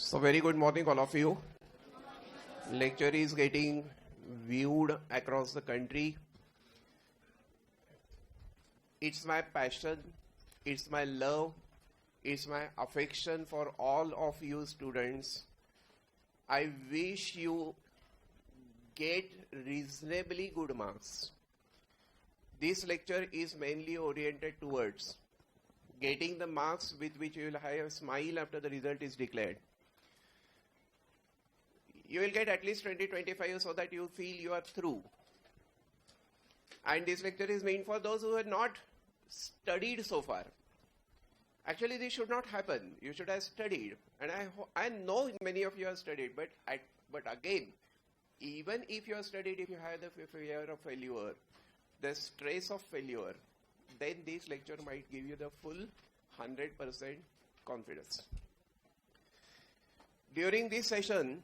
So very good morning all of you. Lecture is getting viewed across the country. It's my passion, it's my love, it's my affection for all of you students. I wish you get reasonably good marks. This lecture is mainly oriented towards getting the marks with which you will have a smile after the result is declared. You will get at least 20-25 so that you feel you are through. And this lecture is meant for those who have not studied so far. Actually, this should not happen. You should have studied. And I know many of you have studied, but again, even if you have studied, if you have the fear of failure, the stress of failure, then this lecture might give you the full 100% confidence. During this session,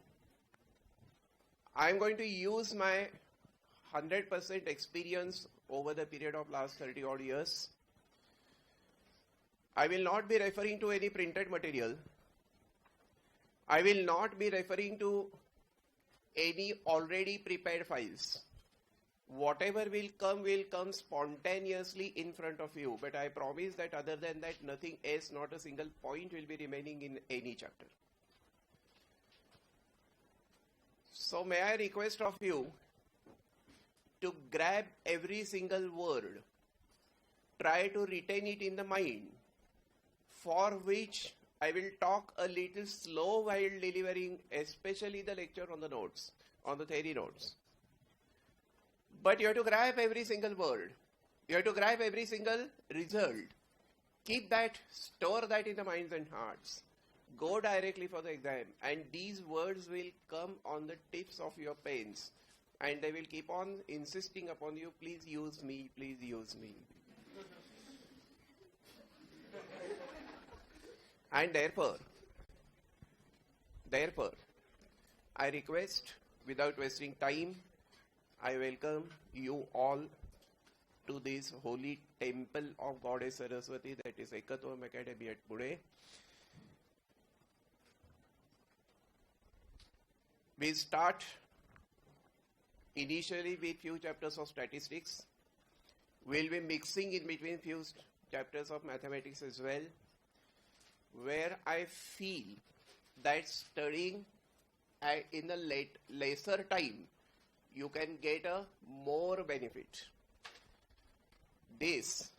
I am going to use my 100% experience over the period of last 30 odd years. I will not be referring to any printed material. I will not be referring to any already prepared files. Whatever will come spontaneously in front of you. But I promise that other than that, nothing else, not a single point will be remaining in any chapter. So may I request of you to grab every single word, try to retain it in the mind, for which I will talk a little slow while delivering, especially the lecture on the notes, on the theory notes. But you have to grab every single word. You have to grab every single result. Keep that, store that in the minds and hearts. Go directly for the exam, and these words will come on the tips of your pens, and they will keep on insisting upon you, please use me, please use me. And therefore, I request, without wasting time, I welcome you all to this holy temple of Goddess Saraswati, that is Ekatvam Academy at Pune. We start initially with few chapters of statistics. We'll be mixing in between few chapters of mathematics as well, where I feel that studying in a lesser time, you can get a more benefit. This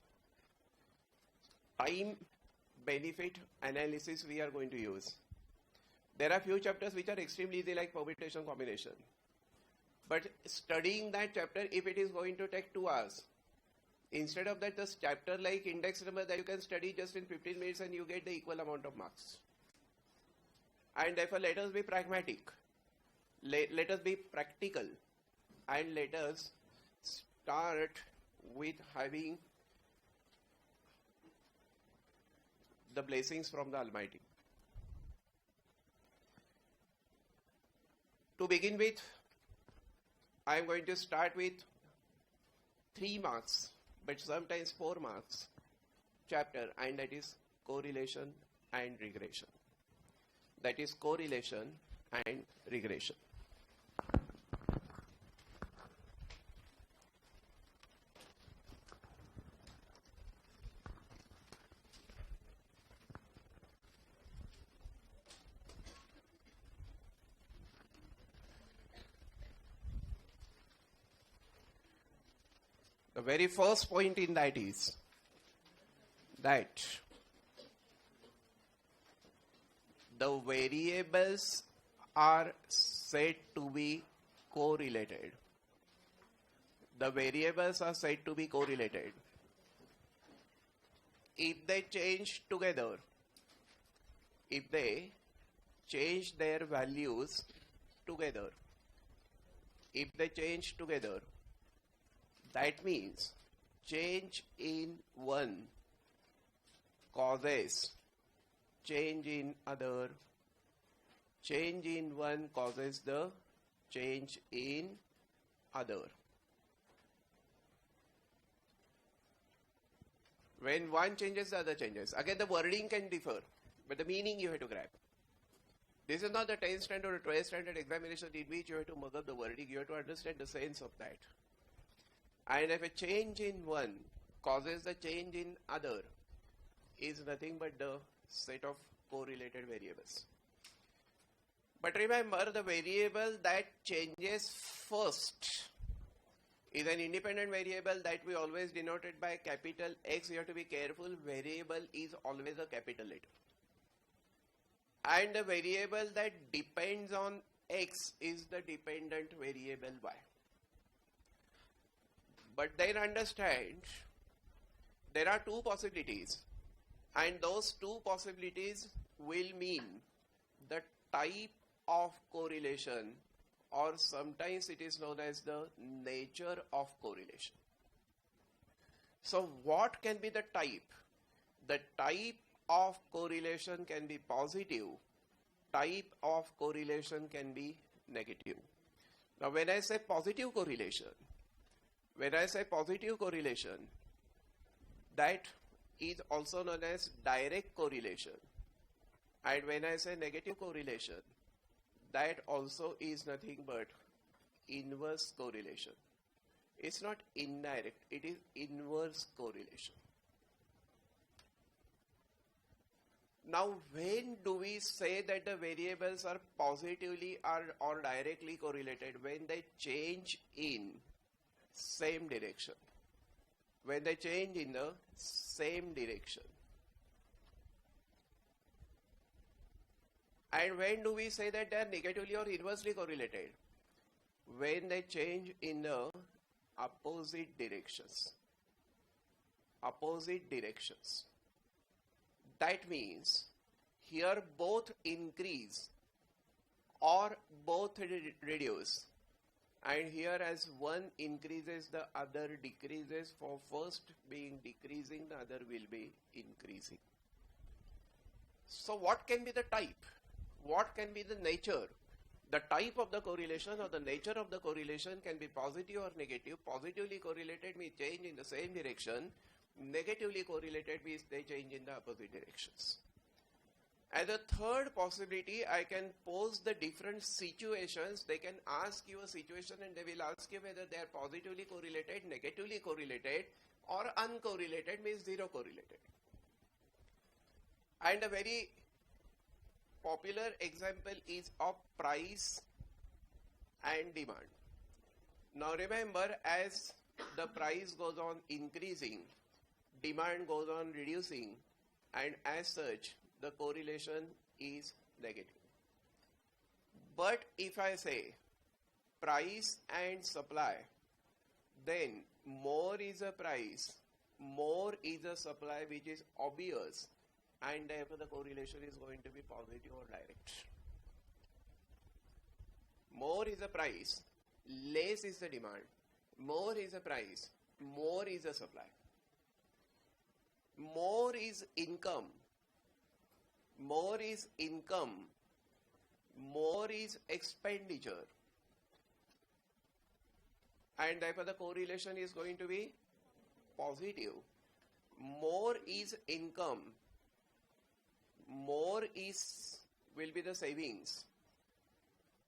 time benefit analysis we are going to use. There are few chapters which are extremely easy, like permutation combination. But studying that chapter, if it is going to take 2 hours, instead of that, this chapter like index number that you can study just in 15 minutes and you get the equal amount of marks. And therefore, let us be pragmatic. Let us be practical. And let us start with having the blessings from the Almighty. To begin with, I am going to start with 3 marks, but sometimes 4 marks chapter, and that is correlation and regression. That is correlation and regression. The very first point in that is that the variables are said to be correlated. The variables are said to be correlated. If they change together, if they change their values together, if they change together, that means change in one causes change in other. Change in one causes the change in other. When one changes, the other changes. Again, the wording can differ, but the meaning you have to grab. This is not the 10th standard or 12th standard examination in which you have to mug up the verdict. You have to understand the sense of that. And if a change in one causes the change in other, is nothing but the set of correlated variables. But remember, the variable that changes first is an independent variable that we always denoted by capital X. You have to be careful. Variable is always a capital letter. And the variable that depends on X is the dependent variable Y. But then understand, there are two possibilities, and those two possibilities will mean the type of correlation, or sometimes it is known as the nature of correlation. So what can be the type? The type of correlation can be positive, type of correlation can be negative. Now when I say positive correlation, that is also known as direct correlation. And when I say negative correlation, that also is nothing but inverse correlation. It's not indirect, it is inverse correlation. Now, when do we say that the variables are positively or directly correlated? When they change in same direction. When they change in the same direction. And when do we say that they are negatively or inversely correlated? When they change in the opposite directions. Opposite directions. That means here both increase or both reduce, and here as one increases the other decreases. For first being decreasing, the other will be increasing. So what can be the type? What can be the nature? The type of the correlation or the nature of the correlation can be positive or negative. Positively correlated means change in the same direction. Negatively correlated means they change in the opposite directions. As a third possibility, I can pose the different situations. They can ask you a situation and they will ask you whether they are positively correlated, negatively correlated, or uncorrelated, means zero correlated. And a very popular example is of price and demand. Now remember, as the price goes on increasing, demand goes on reducing, and as such the correlation is negative. But if I say price and supply, then more is a price, more is a supply, which is obvious, and therefore the correlation is going to be positive or direct. More is a price, less is the demand. More is a price, more is a supply. More is income, more is income, more is expenditure, and therefore the correlation is going to be positive. More is income, more will be the savings,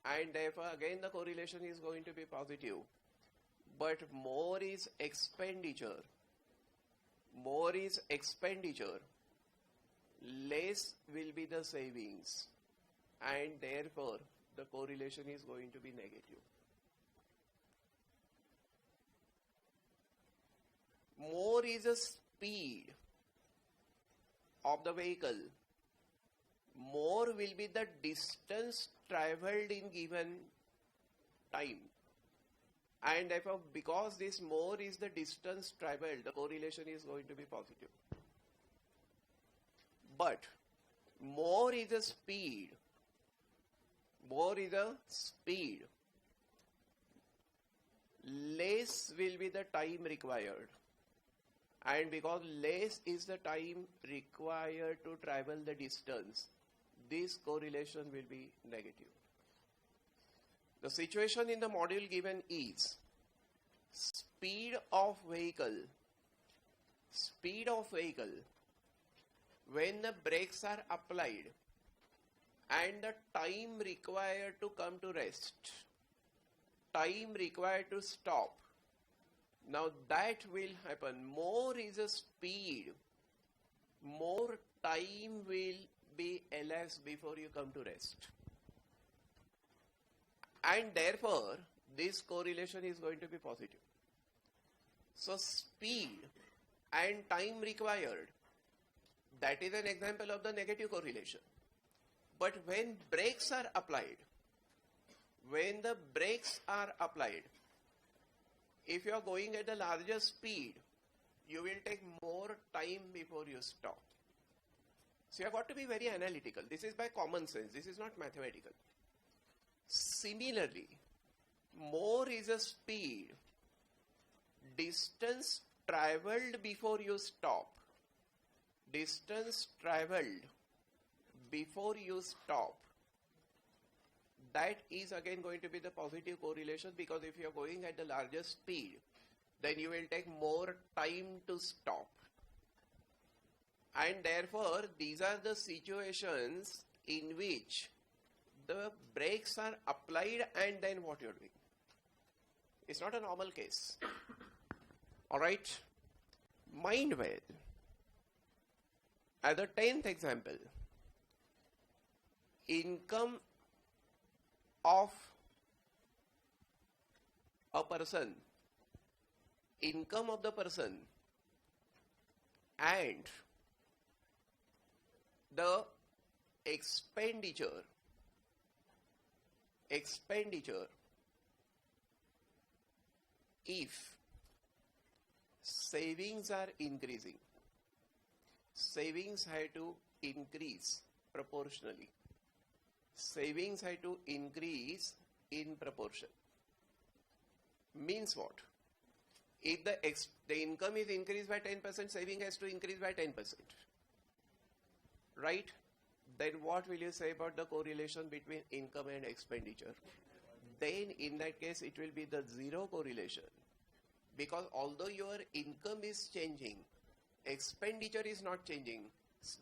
and therefore again the correlation is going to be positive. But more is expenditure, less will be the savings, and therefore the correlation is going to be negative. More is the speed of the vehicle, more will be the distance traveled in given time. And therefore, because this more is the distance traveled, the correlation is going to be positive. But more is the speed, less will be the time required. And because less is the time required to travel the distance, this correlation will be negative. The situation in the module given is speed of vehicle, when the brakes are applied and the time required to come to rest, time required to stop. Now that will happen. More is a speed, more time will be elapsed before you come to rest. And therefore, this correlation is going to be positive. So speed and time required, that is an example of the negative correlation. But when brakes are applied, when the brakes are applied, if you are going at a larger speed, you will take more time before you stop. So you have got to be very analytical. This is by common sense. This is not mathematical. Similarly, more is a speed, distance traveled before you stop. Distance traveled before you stop. That is again going to be the positive correlation, because if you are going at the larger speed, then you will take more time to stop. And therefore, these are the situations in which the brakes are applied and then what you are doing. It's not a normal case. Alright? Mind well. As the 10th example, income of a person, income of the person and the expenditure if savings are increasing, savings have to increase proportionally. Savings have to increase in proportion. Means what? If the income is increased by 10%, saving has to increase by 10%. Right? Then what will you say about the correlation between income and expenditure? Then in that case it will be the zero correlation. Because although your income is changing, expenditure is not changing,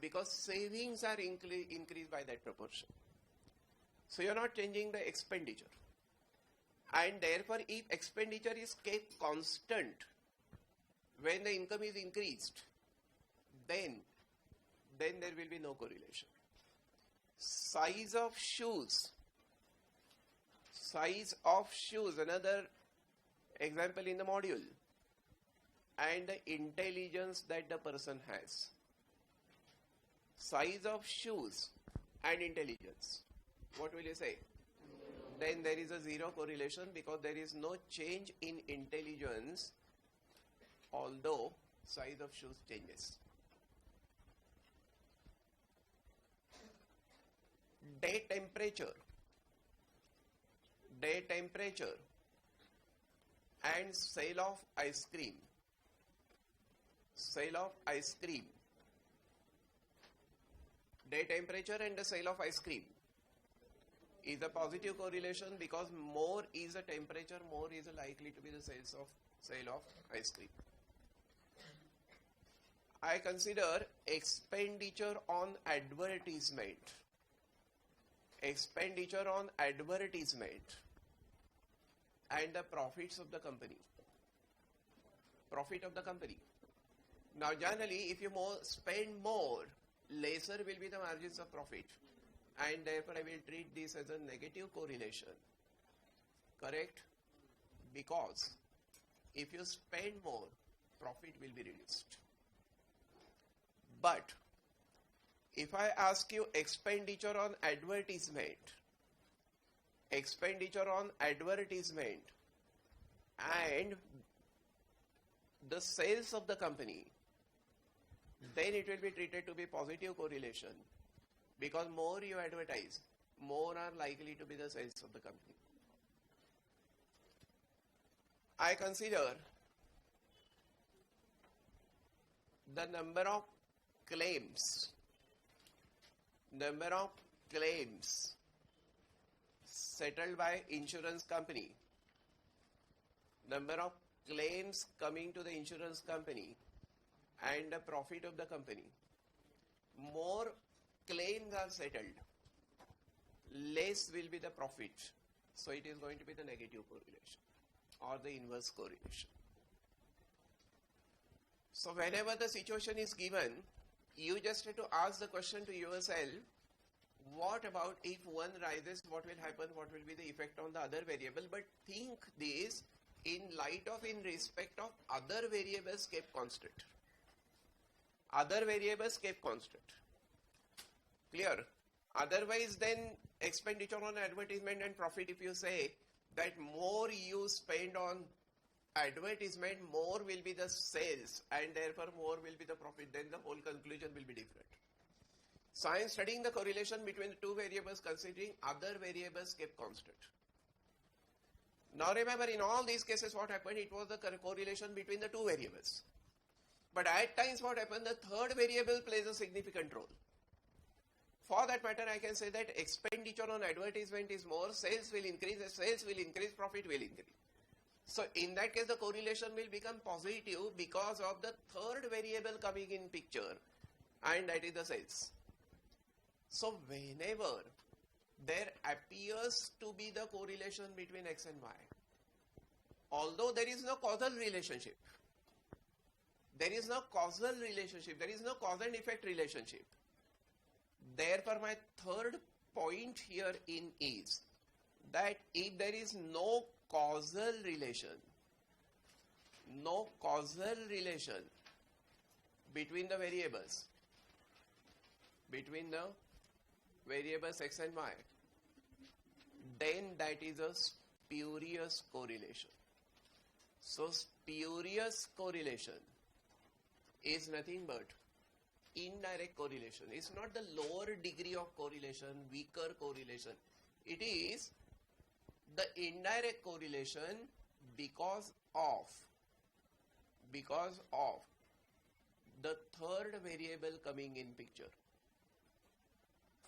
because savings are increased by that proportion. So you are not changing the expenditure. And therefore, if expenditure is kept constant when the income is increased, then there will be no correlation. Size of shoes. Size of shoes, another example in the module. And the intelligence that the person has. Size of shoes and intelligence. What will you say? Then there is a zero correlation, because there is no change in intelligence although size of shoes changes. Day temperature and sale of ice cream. Sale of ice cream. Day temperature and the sale of ice cream is a positive correlation, because more is the temperature, more is likely to be the sale of ice cream. I consider expenditure on advertisement. Expenditure on advertisement and the profits of the company. Profit of the company. Now generally, if you spend more, lesser will be the margins of profit. And therefore I will treat this as a negative correlation. Correct? Because if you spend more, profit will be reduced. But if I ask you expenditure on advertisement and the sales of the company, then it will be treated to be positive correlation, because more you advertise, more are likely to be the sales of the company. I consider the number of claims settled by insurance company, number of claims coming to the insurance company and the profit of the company. More claims are settled, less will be the profit. So it is going to be the negative correlation or the inverse correlation. So whenever the situation is given, you just have to ask the question to yourself, what about if one rises, what will happen, what will be the effect on the other variable? But think this in light of, in respect of other variables kept constant. Other variables kept constant. Clear? Otherwise then expenditure on advertisement and profit, if you say that more you spend on advertisement, more will be the sales and therefore more will be the profit, then the whole conclusion will be different. So I am studying the correlation between the two variables considering other variables kept constant. Now remember, in all these cases what happened, it was the correlation between the two variables. But at times what happened, the third variable plays a significant role. For that matter, I can say that expenditure on advertisement is more, sales will increase, as sales will increase, profit will increase. So in that case, the correlation will become positive because of the third variable coming in picture, and that is the sales. So whenever there appears to be the correlation between X and Y, although there is no causal relationship, there is no cause and effect relationship. Therefore, my third point here in is that if there is no causal relation between the variables X and Y, then that is a spurious correlation. So spurious correlation is nothing but indirect correlation. It's not the lower degree of correlation, weaker correlation. It is the indirect correlation because of the third variable coming in picture.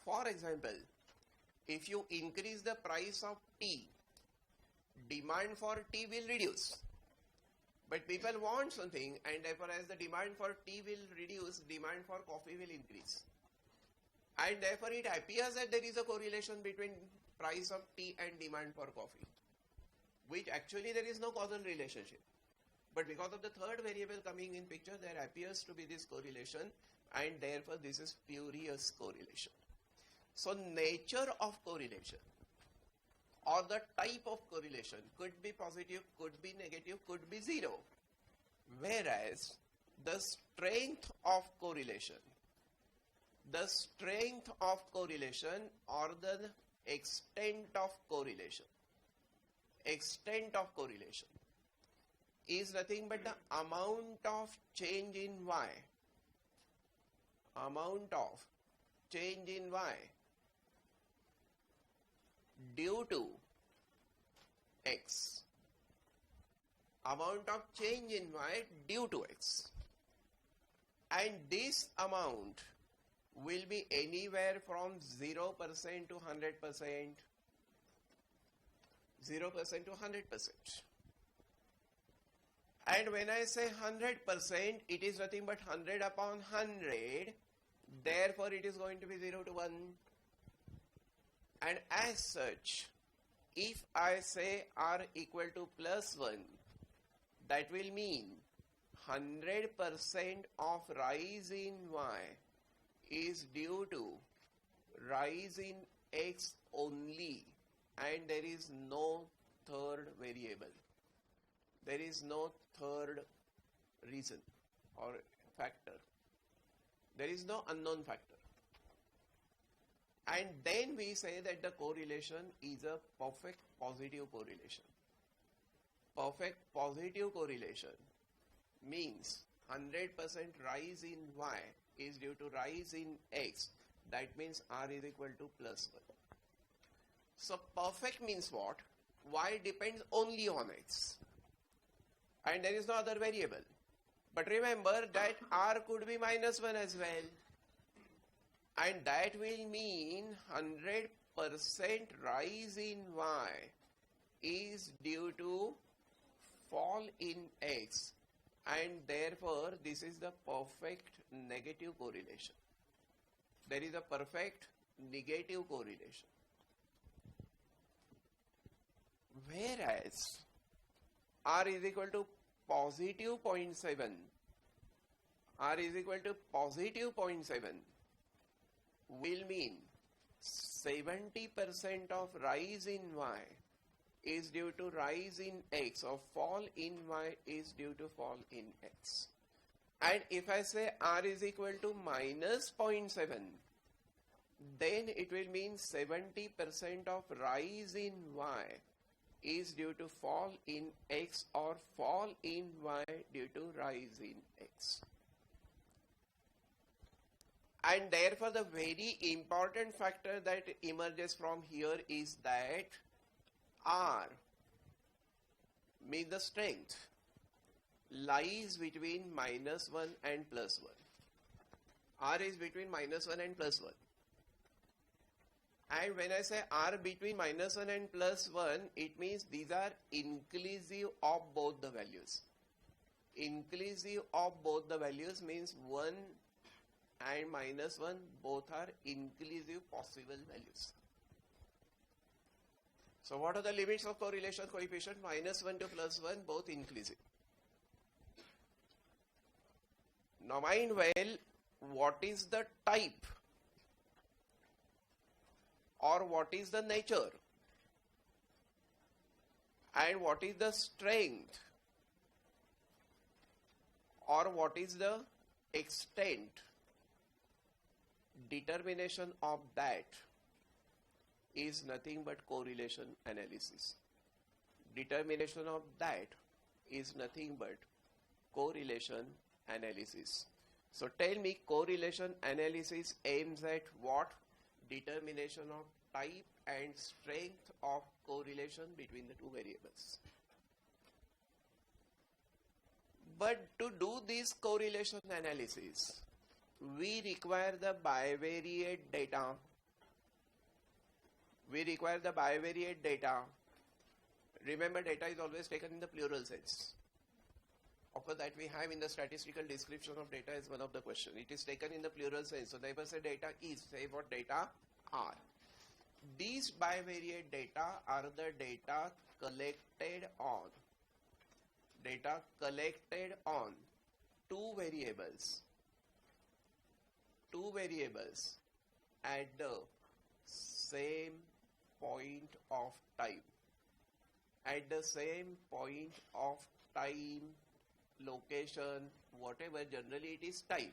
For example, if you increase the price of tea, demand for tea will reduce. But people want something, and therefore as the demand for tea will reduce, demand for coffee will increase. And therefore it appears that there is a correlation between price of tea and demand for coffee, which actually there is no causal relationship. But because of the third variable coming in picture, there appears to be this correlation, and therefore this is spurious correlation. So nature of correlation or the type of correlation could be positive, could be negative, could be zero. Whereas the strength of correlation or the extent of correlation is nothing but the amount of change in Y. Due to X. Amount of change in Y due to X. And this amount will be anywhere from 0% to 100%. 0% to 100%. And when I say 100%, it is nothing but 100 upon 100. Therefore, it is going to be 0 to 1. And as such, if I say R equal to plus 1, that will mean 100% of rise in Y is due to rise in X only, and there is no third variable. There is no third reason or factor. There is no unknown factor. And then we say that the correlation is a perfect positive correlation. Perfect positive correlation means 100% rise in Y is due to rise in X. That means R is equal to plus 1. So perfect means what? Y depends only on X. And there is no other variable. But remember that R could be minus 1 as well. And that will mean 100% rise in Y is due to fall in X, and therefore this is the perfect negative correlation. There is a perfect negative correlation. Whereas R is equal to positive 0.7, R is equal to positive 0.7 will mean 70% of rise in Y is due to rise in X, or fall in Y is due to fall in X. And if I say R is equal to minus 0.7, then it will mean 70% of rise in Y is due to fall in X, or fall in Y due to rise in X. And therefore the very important factor that emerges from here is that R, means the strength, lies between minus 1 and plus 1. R is between minus 1 and plus 1. And when I say R between minus 1 and plus 1, it means these are inclusive of both the values. Inclusive of both the values means 1 and minus 1 both are inclusive possible values. So what are the limits of correlation coefficient? Minus 1 to plus 1, both inclusive. Now mind well, what is the type or what is the nature and what is the strength or what is the extent? Determination of that is nothing but correlation analysis. Determination of that is nothing but correlation analysis. So tell me, correlation analysis aims at what? Determination of type and strength of correlation between the two variables. But to do this correlation analysis, we require the bivariate data. We require the bivariate data. Remember, data is always taken in the plural sense. Of course, that we have in the statistical description of data is one of the question. It is taken in the plural sense. So, never say data is, say what data are. These bivariate data are the data collected on two variables at the same point of time. At the same point of time, location, whatever, generally it is time.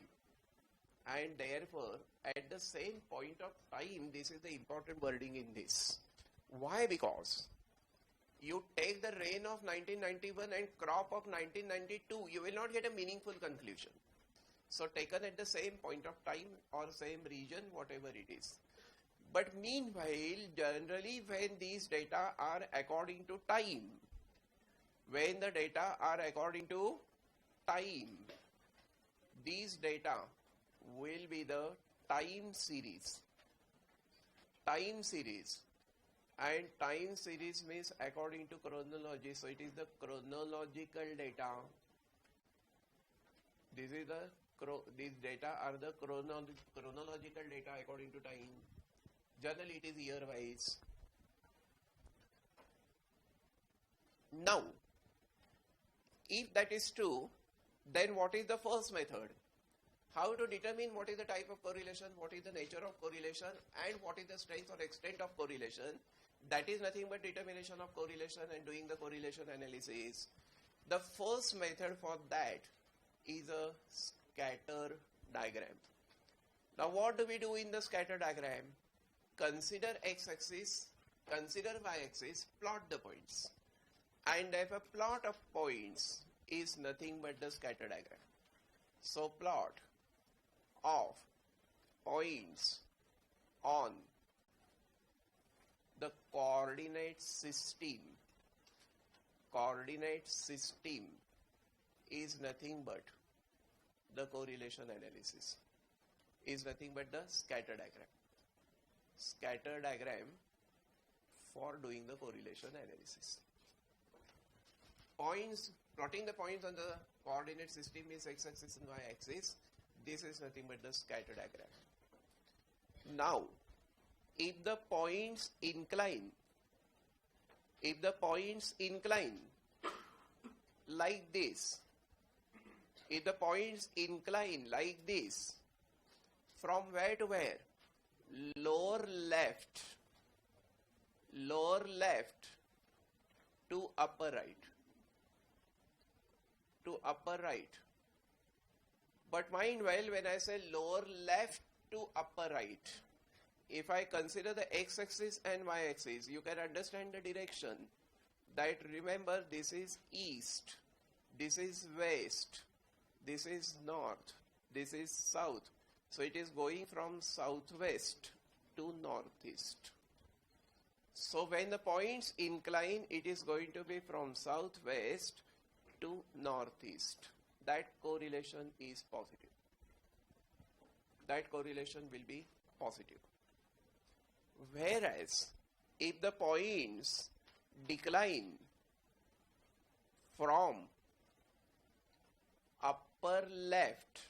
And therefore, at the same point of time, this is the important wording in this. Why? Because you take the rain of 1991 and crop of 1992, you will not get a meaningful conclusion. So taken at the same point of time or same region, whatever it is. But meanwhile, generally when these data are according to time, when the data are according to time, these data will be the time series. Time series. And time series means according to chronology. So it is the chronological data. These data are the chronological data according to time. Generally it is year wise. Now, if that is true, then what is the first method? How to determine what is the type of correlation, what is the nature of correlation, and what is the strength or extent of correlation? That is nothing but determination of correlation and doing the correlation analysis. The first method for that is a scatter diagram. Now what do we do in the scatter diagram? Consider x-axis, consider y-axis, plot the points. And if a plot of points is nothing but the scatter diagram. So plot of points on the coordinate system is nothing but the correlation analysis, is nothing but the scatter diagram. Scatter diagram for doing the correlation analysis. Points, plotting the points on the coordinate system is x-axis and y-axis. This is nothing but the scatter diagram. Now, if the points incline if the points incline like this, if the points incline like this, from where to where? Lower left to upper right. To upper right. But mind well, when I say lower left to upper right, if I consider the x-axis and y-axis, you can understand the direction. That remember, this is east, this is west, this is north, this is south. So it is going from southwest to northeast. So when the points incline, it is going to be from southwest to northeast. That correlation is positive. That correlation will be positive. Whereas, if the points decline from upper left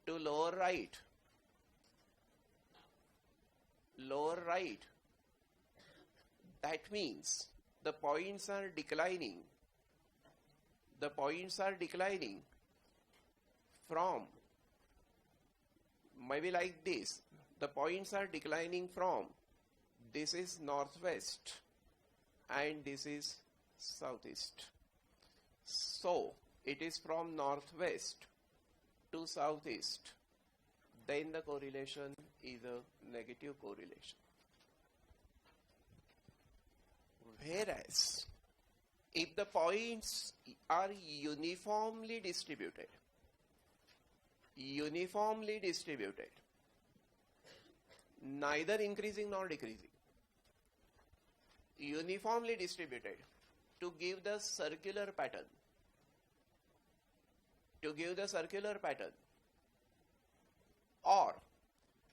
to lower right, that means the points are declining. The points are declining from, maybe like this. The points are declining from, this is northwest and this is southeast. So it is from northwest to southeast. Then the correlation is a negative correlation. Whereas, if the points are uniformly distributed, neither increasing nor decreasing, uniformly distributed to give the circular pattern, or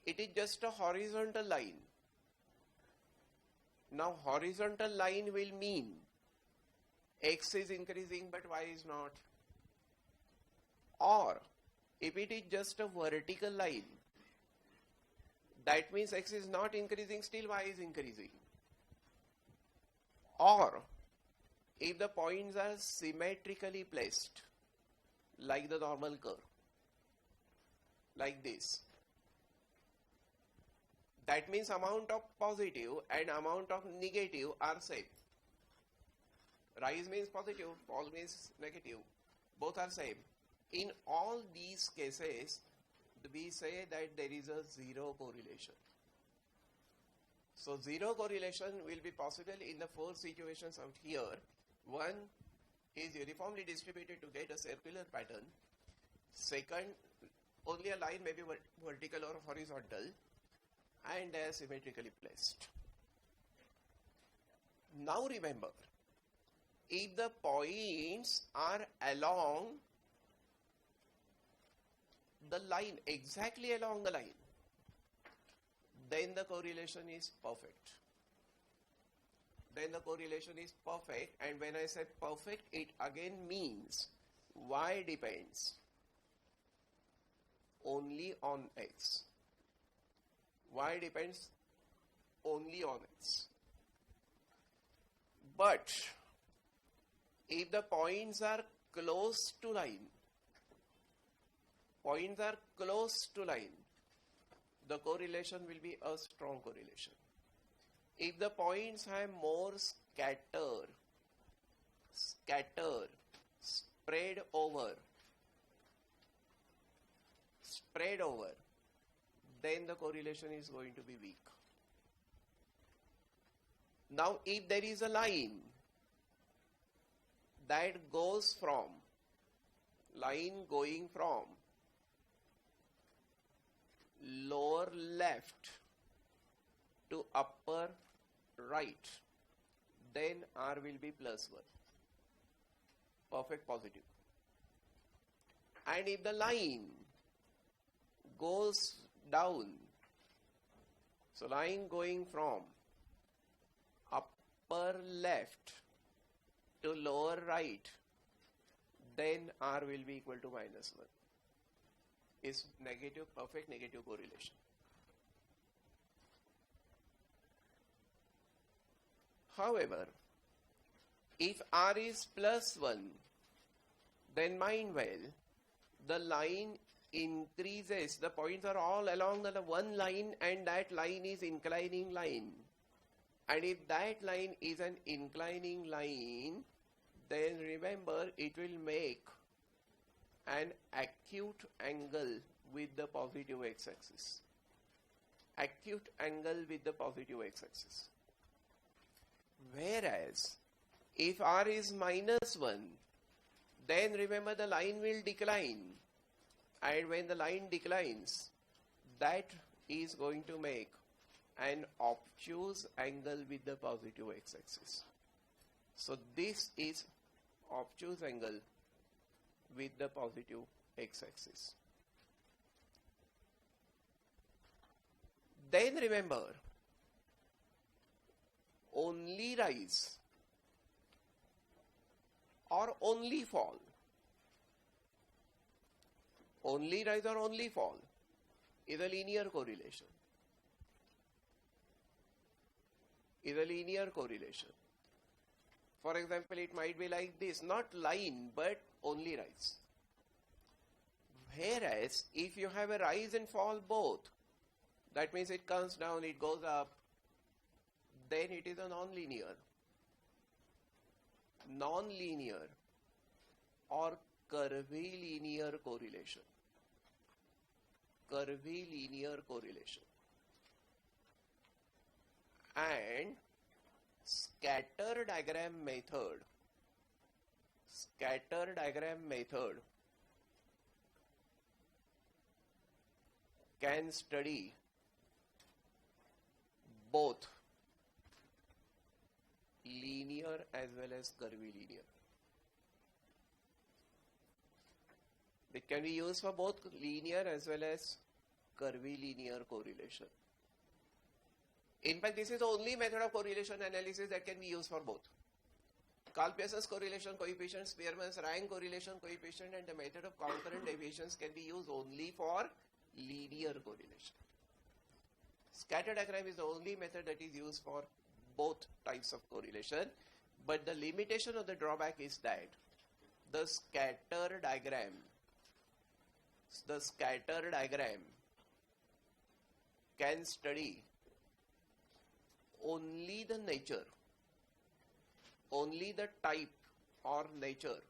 it is just a horizontal line. Now horizontal line will mean x is increasing but y is not. Or if it is just a vertical line, that means x is not increasing, still y is increasing. Or if the points are symmetrically placed, like the normal curve, like this, that means amount of positive and amount of negative are same. Rise means positive, fall means negative. Both are same. In all these cases, we say that there is a zero correlation. So zero correlation will be possible in the four situations out here. One is uniformly distributed to get a circular pattern. Second, only a line may be vertical or horizontal, and they are symmetrically placed. Now remember, if the points are along the line, exactly along the line, then the correlation is perfect. And when I say perfect, it again means y depends only on x. Y depends only on x. But if the points are close to line, the correlation will be a strong correlation. If the points have more spread over, then the correlation is going to be weak. Now, if there is a line that goes from, lower left to upper right, then R will be +1. Perfect positive. And if the line goes down, so line going from upper left to lower right, then R will be equal to -1. Is negative, perfect negative correlation. However, if r is plus 1, then mind well, the line increases, the points are all along the one line, and that line is inclining line. And if that line is an inclining line, then remember it will make an acute angle with the positive x-axis. Acute angle with the positive x-axis. Whereas, if r is minus 1, then remember the line will decline. And when the line declines, that is going to make an obtuse angle with the positive x-axis. So this is obtuse angle with the positive x-axis. Then remember, only rise or only fall. Only rise or only fall is a linear correlation. For example, it might be like this, not line but only rise. Whereas if you have a rise and fall both, that means it comes down, it goes up, then it is a non-linear or curvilinear correlation. And scatter diagram method can study both linear as well as curvilinear. It can be used for both linear as well as curvilinear correlation. In fact, this is the only method of correlation analysis that can be used for both. Pearsons correlation coefficient, Spearman's rank correlation coefficient, and the method of concurrent deviations can be used only for linear correlation. Scatter diagram is the only method that is used for both types of correlation, but the limitation of the drawback is that the scatter diagram can study only the nature, only the type or nature,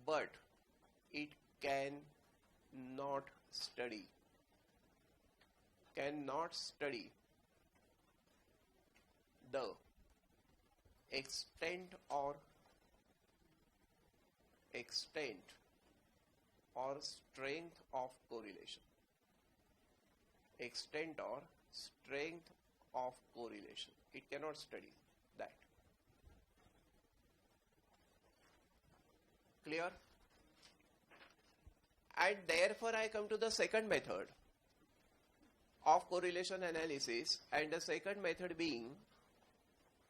but it cannot study the extent or strength of correlation. It cannot study that. Clear? And therefore I come to the second method of correlation analysis, and the second method being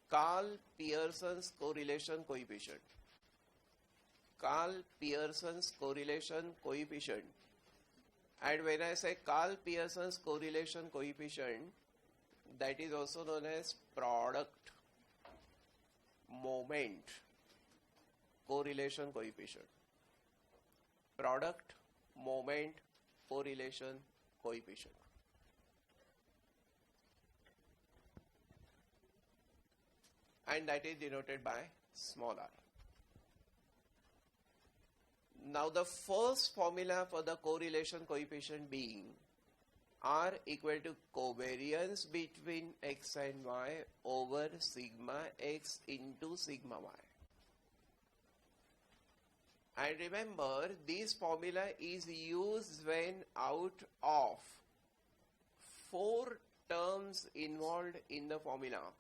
Pearsons correlation coefficient. Pearsons correlation coefficient. And when I say Pearsons correlation coefficient, that is also known as product moment correlation coefficient. Product moment correlation coefficient. And that is denoted by small r. Now the first formula for the correlation coefficient being R equal to covariance between x and y over sigma x into sigma y. And remember, this formula is used when out of 4 terms involved in the formula,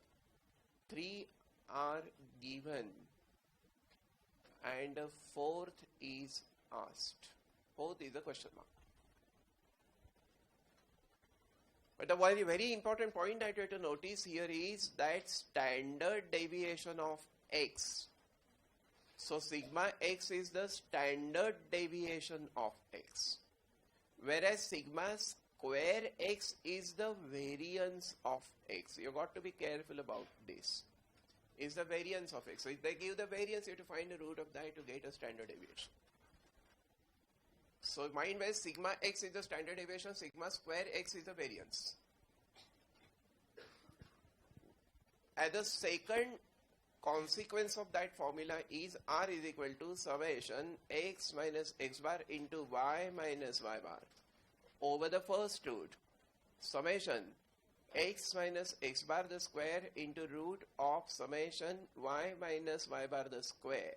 3 are given and the 4th is asked. 4th is a question mark. But the one very important point that you have to notice here is that standard deviation of x. So sigma x is the standard deviation of x, whereas sigma square x is the variance of x. You got to be careful about this. is the variance of x. So if they give the variance, you have to find the root of that to get a standard deviation. So mind wise, sigma x is the standard deviation, sigma square x is the variance. And the second consequence of that formula is R is equal to summation x minus x bar into y minus y bar over the first root, summation x minus x bar the square into root of summation y minus y bar the square.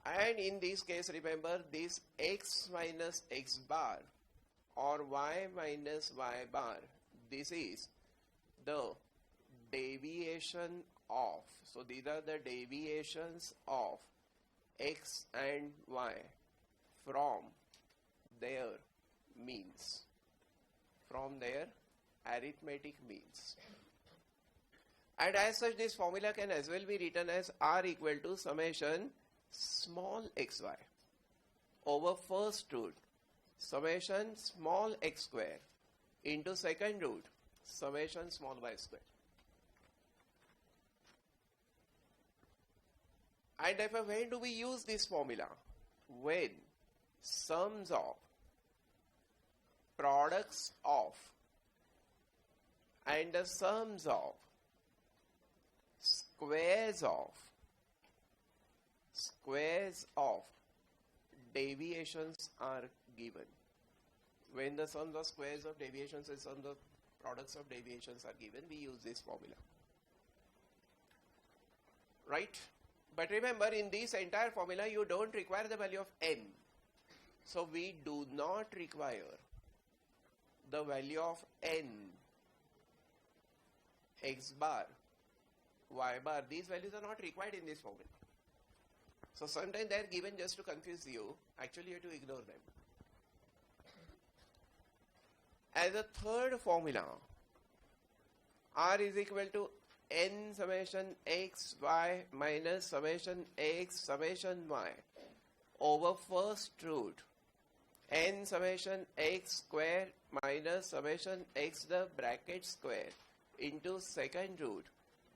And in this case, remember, this x minus x bar or y minus y bar, this is the deviation of, so these are the deviations of x and y from their means, from their arithmetic means. And as such, this formula can as well be written as R equal to summation small xy over first root, summation small x square into second root, summation small y square. And therefore, when do we use this formula? When sums of products of and the sums of squares of deviations are given. When the sums of squares of deviations and sums of products of deviations are given, we use this formula. Right? But remember, in this entire formula, you don't require the value of n. So we do not require the value of n, x bar, y bar. These values are not required in this formula. So sometimes they are given just to confuse you. Actually, you have to ignore them. As a third formula, R is equal to n summation x y minus summation x summation y over first root n summation x square minus summation x the bracket square into second root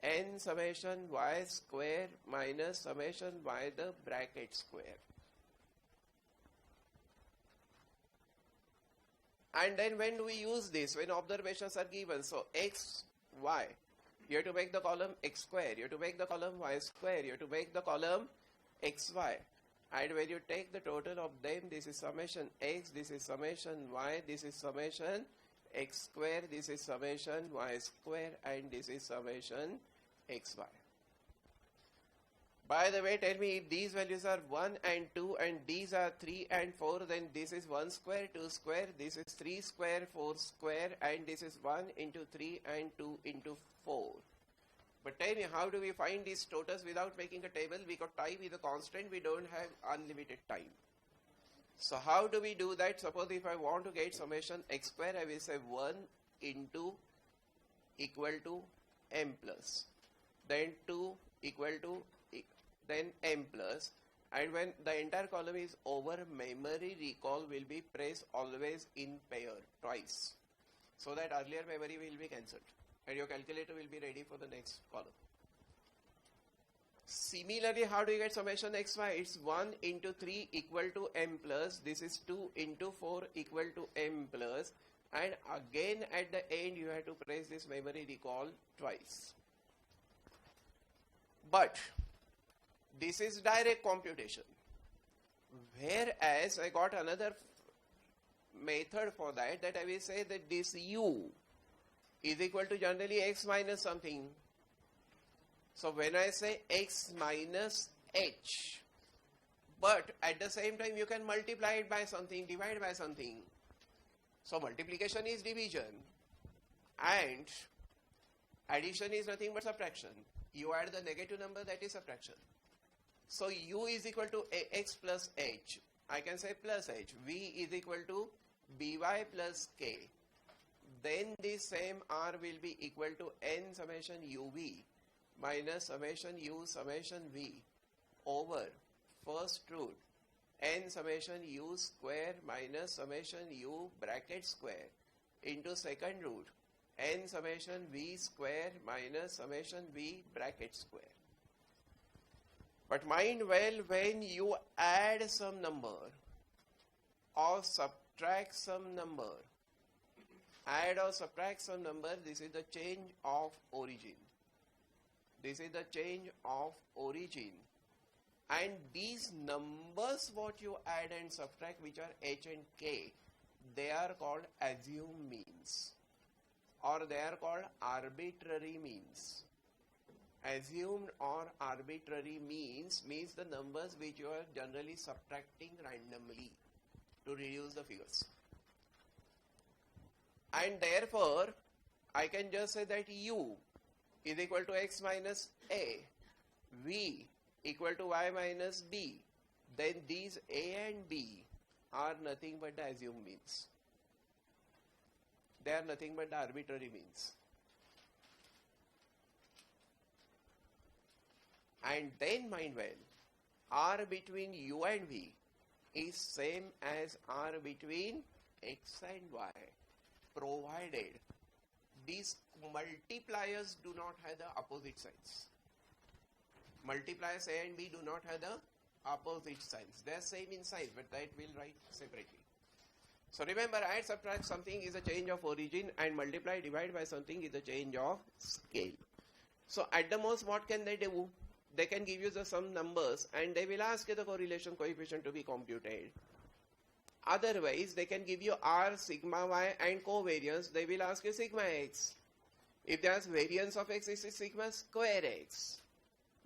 n summation y square minus summation y the bracket square. And then when do we use this? When observations are given. So x, y. You have to make the column x square, you have to make the column y square, you have to make the column xy. And when you take the total of them, this is summation x, this is summation y, this is summation x square, this is summation y square, and this is summation xy. By the way, tell me if these values are 1 and 2 and these are 3 and 4, then this is 1 square, 2 square, this is 3 square, 4 square, and this is 1 into 3 and 2 into 4. But tell me, how do we find these totals without making a table? Because time is a constant, we don't have unlimited time. So how do we do that? Suppose if I want to get summation x square, I will say 1 into equal to m plus, then 2 equal to then m plus, and when the entire column is over, memory recall will be pressed always in pair twice, so that earlier memory will be cancelled and your calculator will be ready for the next column. Similarly, how do you get summation xy? It's 1 into 3 equal to m plus, this is 2 into 4 equal to m plus, and again at the end you have to press this memory recall twice. But this is direct computation, whereas I got another method for that I will say that this u is equal to generally x minus something. So when I say x minus h, but at the same time you can multiply it by something, divide by something. So multiplication is division and addition is nothing but subtraction. You add the negative number, that is subtraction. So u is equal to x plus h. I can say plus h. V is equal to by plus k. Then this same r will be equal to n summation uv minus summation u summation v over first root n summation u square minus summation u bracket square into second root n summation v square minus summation v bracket square. But mind well, when you add some number or subtract some number, add or subtract some number, this is the change of origin. This is the change of origin. And these numbers what you add and subtract, which are h and k, they are called assumed means, or they are called arbitrary means. Assumed or arbitrary means the numbers which you are generally subtracting randomly to reduce the figures. And therefore, I can just say that u is equal to x minus a, v equal to y minus b. Then these a and b are nothing but the assumed means. They are nothing but the arbitrary means. And then mind well, r between u and v is same as r between x and y, provided these multipliers do not have the opposite signs. Multipliers a and b do not have the opposite signs. They are same in size, but that we'll write separately. So remember, add, subtract something is a change of origin, and multiply, divide by something is a change of scale. So at the most, what can they do? They can give you some numbers and they will ask you the correlation coefficient to be computed. Otherwise, they can give you r, sigma y and covariance. They will ask you sigma x. If there's variance of x is sigma square x.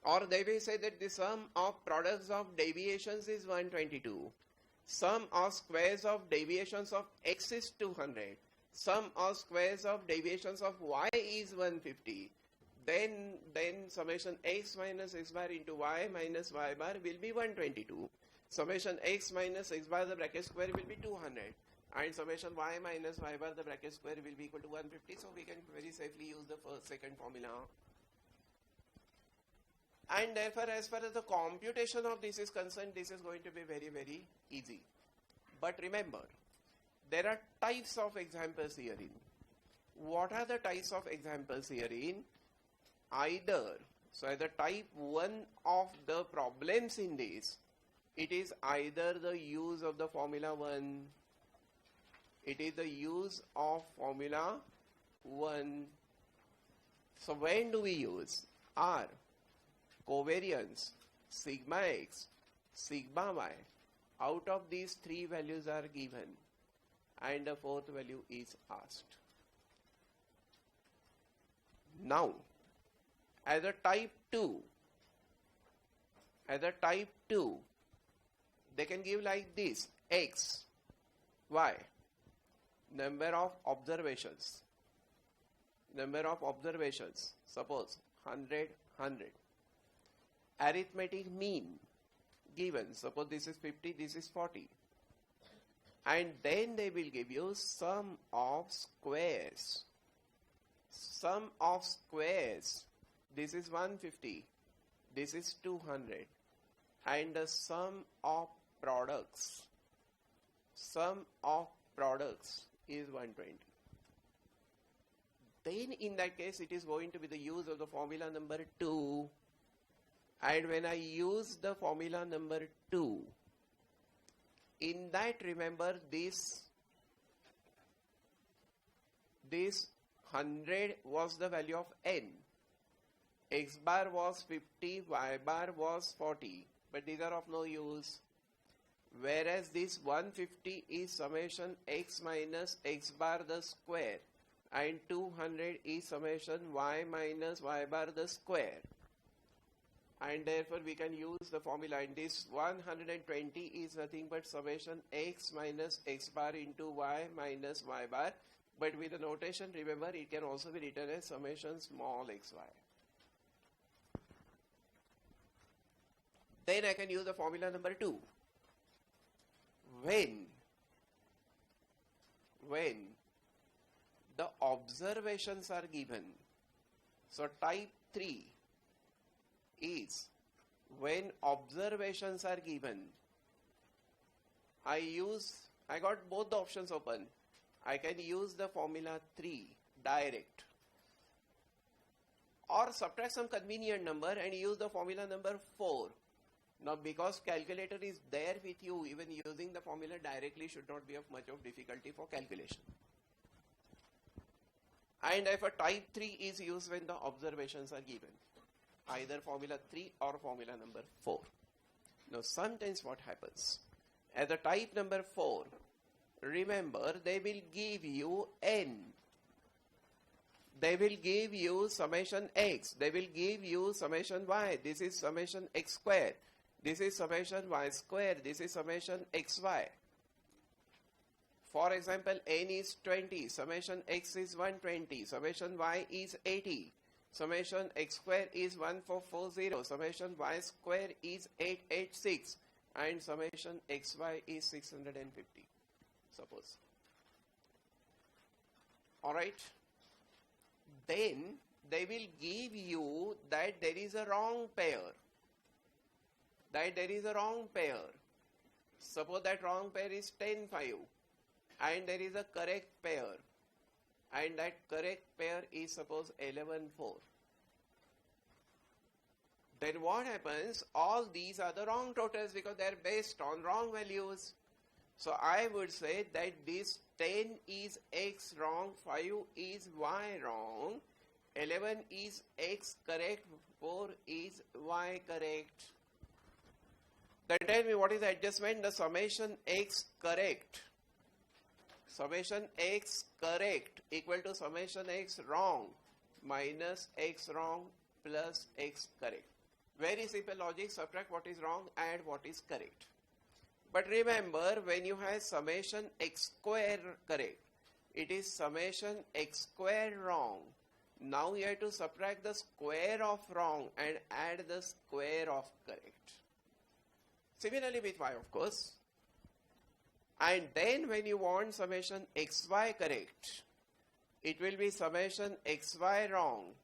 Or they will say that the sum of products of deviations is 122. Sum of squares of deviations of x is 200. Sum of squares of deviations of y is 150. Then summation x minus x bar into y minus y bar will be 122. Summation x minus x bar the bracket square will be 200. And summation y minus y bar the bracket square will be equal to 150. So we can very safely use the second formula. And therefore, as far as the computation of this is concerned, this is going to be very, very easy. But remember, there are types of examples herein. What are the types of examples herein? Either type 1 of the problems in this, it is either the use of the formula 1, it is the use of formula 1. So when do we use? R, covariance, sigma x, sigma y. Out of these three values are given and the fourth value is asked. Now, as a type 2, they can give like this: x, y, number of observations, suppose 100, 100. Arithmetic mean given, suppose this is 50, this is 40. And then they will give you sum of squares. This is 150, this is 200, and the sum of products is 120. Then in that case it is going to be the use of the formula number 2, and when I use the formula number 2, in that remember this 100 was the value of n. X bar was 50, y bar was 40, but these are of no use. Whereas this 150 is summation x minus x bar the square, and 200 is summation y minus y bar the square. And therefore we can use the formula, and this 120 is nothing but summation x minus x bar into y minus y bar. But with the notation, remember, it can also be written as summation small xy. Then I can use the formula number 2. When the observations are given, so type 3 is when observations are given, I got both the options open. I can use the formula 3, direct. Or subtract some convenient number and use the formula number 4. Now because calculator is there with you, even using the formula directly should not be of much of difficulty for calculation. And if a type 3 is used when the observations are given, either formula 3 or formula number 4. Now sometimes what happens, at the type number 4, remember they will give you n. They will give you summation x. They will give you summation y. This is summation x square. This is summation y square. This is summation xy. For example, n is 20. Summation x is 120. Summation y is 80. Summation x square is 1440. Summation y square is 886. And summation xy is 650. Suppose. Alright. Then they will give you that there is a wrong pair. Suppose that wrong pair is 10, 5 and there is a correct pair and that correct pair is suppose 11, 4. Then what happens? All these are the wrong totals because they are based on wrong values. So I would say that this 10 is x wrong, 5 is y wrong, 11 is x correct, 4 is y correct. Then tell me what is the adjustment? The summation x correct. Summation x correct equal to summation x wrong minus x wrong plus x correct. Very simple logic, subtract what is wrong, add what is correct. But remember, when you have summation x square correct, it is summation x square wrong. Now you have to subtract the square of wrong and add the square of correct. Similarly with y, of course. And then when you want summation xy correct, it will be summation xy wrong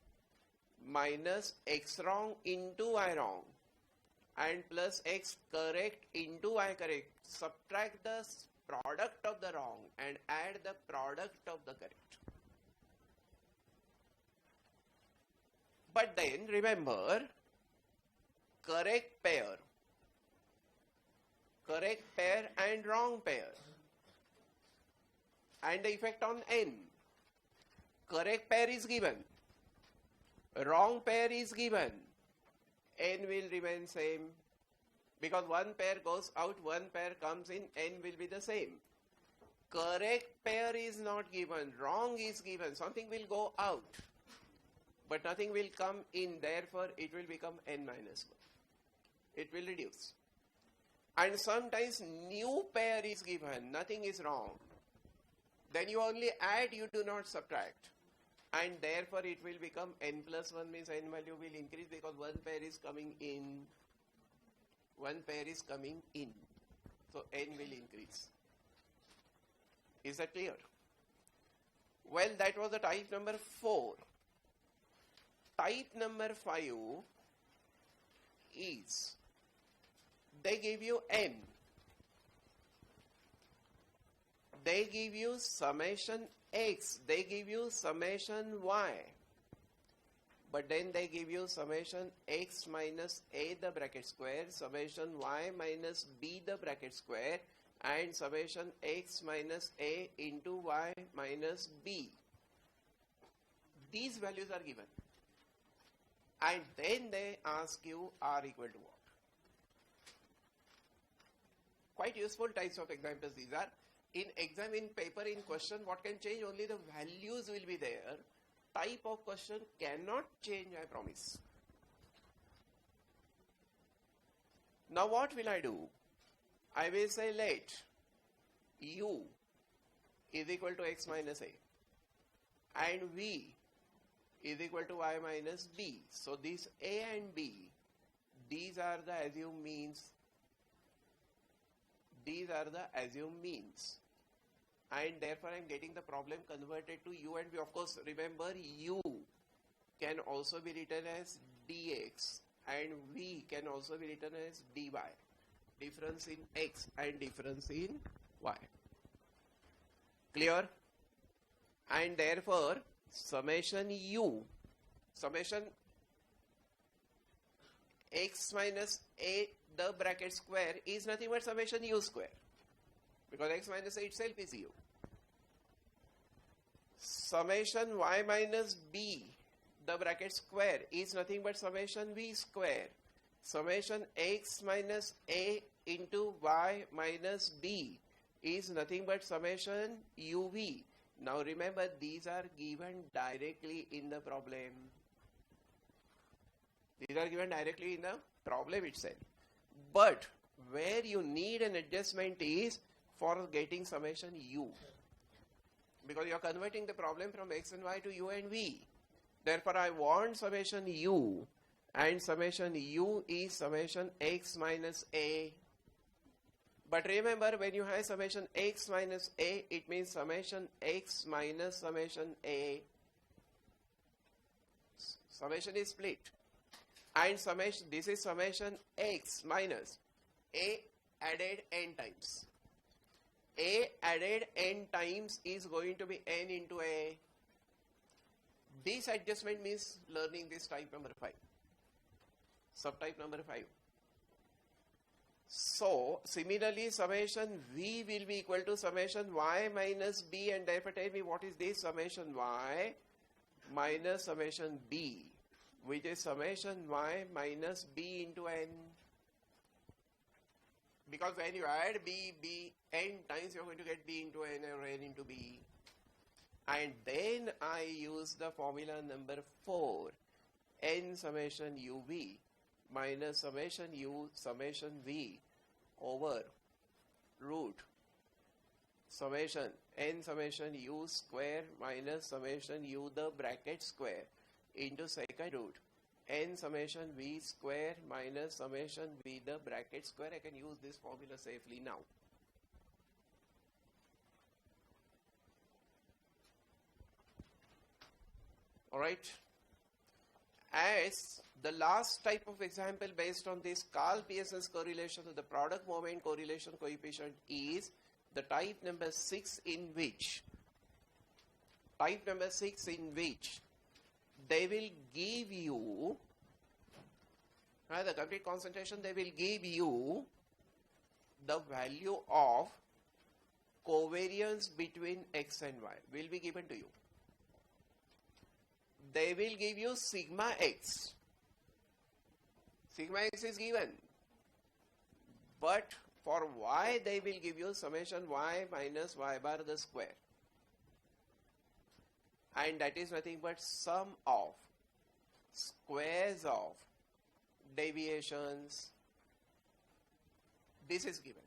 minus x wrong into y wrong and plus x correct into y correct. Subtract the product of the wrong and add the product of the correct. But then remember, correct pair and wrong pair and the effect on n. Correct pair is given, wrong pair is given, n will remain same because one pair goes out, one pair comes in, n will be the same. Correct pair is not given, wrong is given, something will go out but nothing will come in, therefore it will become n minus 1. It will reduce. And sometimes new pair is given, nothing is wrong. Then you only add, you do not subtract. And therefore it will become n plus 1 means n value will increase because one pair is coming in. So n will increase. Is that clear? Well, that was the type number 4. Type number 5 is, they give you n. They give you summation x. They give you summation y. But then they give you summation x minus a the bracket square, summation y minus b the bracket square, and summation x minus a into y minus b. These values are given. And then they ask you r equal to what? Quite useful types of examples these are. In exam, in paper, in question, what can change? Only the values will be there. Type of question cannot change, I promise. Now what will I do? I will say let u is equal to x minus a and v is equal to y minus b. So these a and b, these are the assumed means. These are the assumed means. And therefore I am getting the problem converted to u and v. Of course, remember u can also be written as dx and v can also be written as dy. Difference in x and difference in y. Clear? And therefore, summation u, summation x minus a the bracket square is nothing but summation u square, because x minus a itself is u. Summation y minus b the bracket square is nothing but summation v square. Summation x minus a into y minus b is nothing but summation uv. Now remember, these are given directly in the problem. These are given directly in the problem itself. But where you need an adjustment is for getting summation u, because you are converting the problem from x and y to u and v. Therefore, I want summation u, and summation u is summation x minus a. But remember, when you have summation x minus a, it means summation x minus summation a. Summation is split. And summation, this is summation x minus a added n times. A added n times is going to be n into a. This adjustment means learning this type number 5. Subtype number 5. So, similarly, summation v will be equal to summation y minus b, and therefore tell me what is this summation y minus summation b, which is summation y minus b into n. Because when you add b n times, you are going to get b into n or n into b. And then I use the formula number 4, n summation uv minus summation u summation v over root summation n summation u square minus summation u the bracket square into second root n summation v square minus summation v the bracket square. I can use this formula safely now. Alright. As the last type of example based on this Pearsons correlation of the product moment correlation coefficient is the type number 6 in which they will give you the complete concentration, they will give you the value of covariance between x and y will be given to you. They will give you sigma x. Sigma x is given. But for y, they will give you summation y minus y bar the square. And that is nothing but sum of squares of deviations. This is given.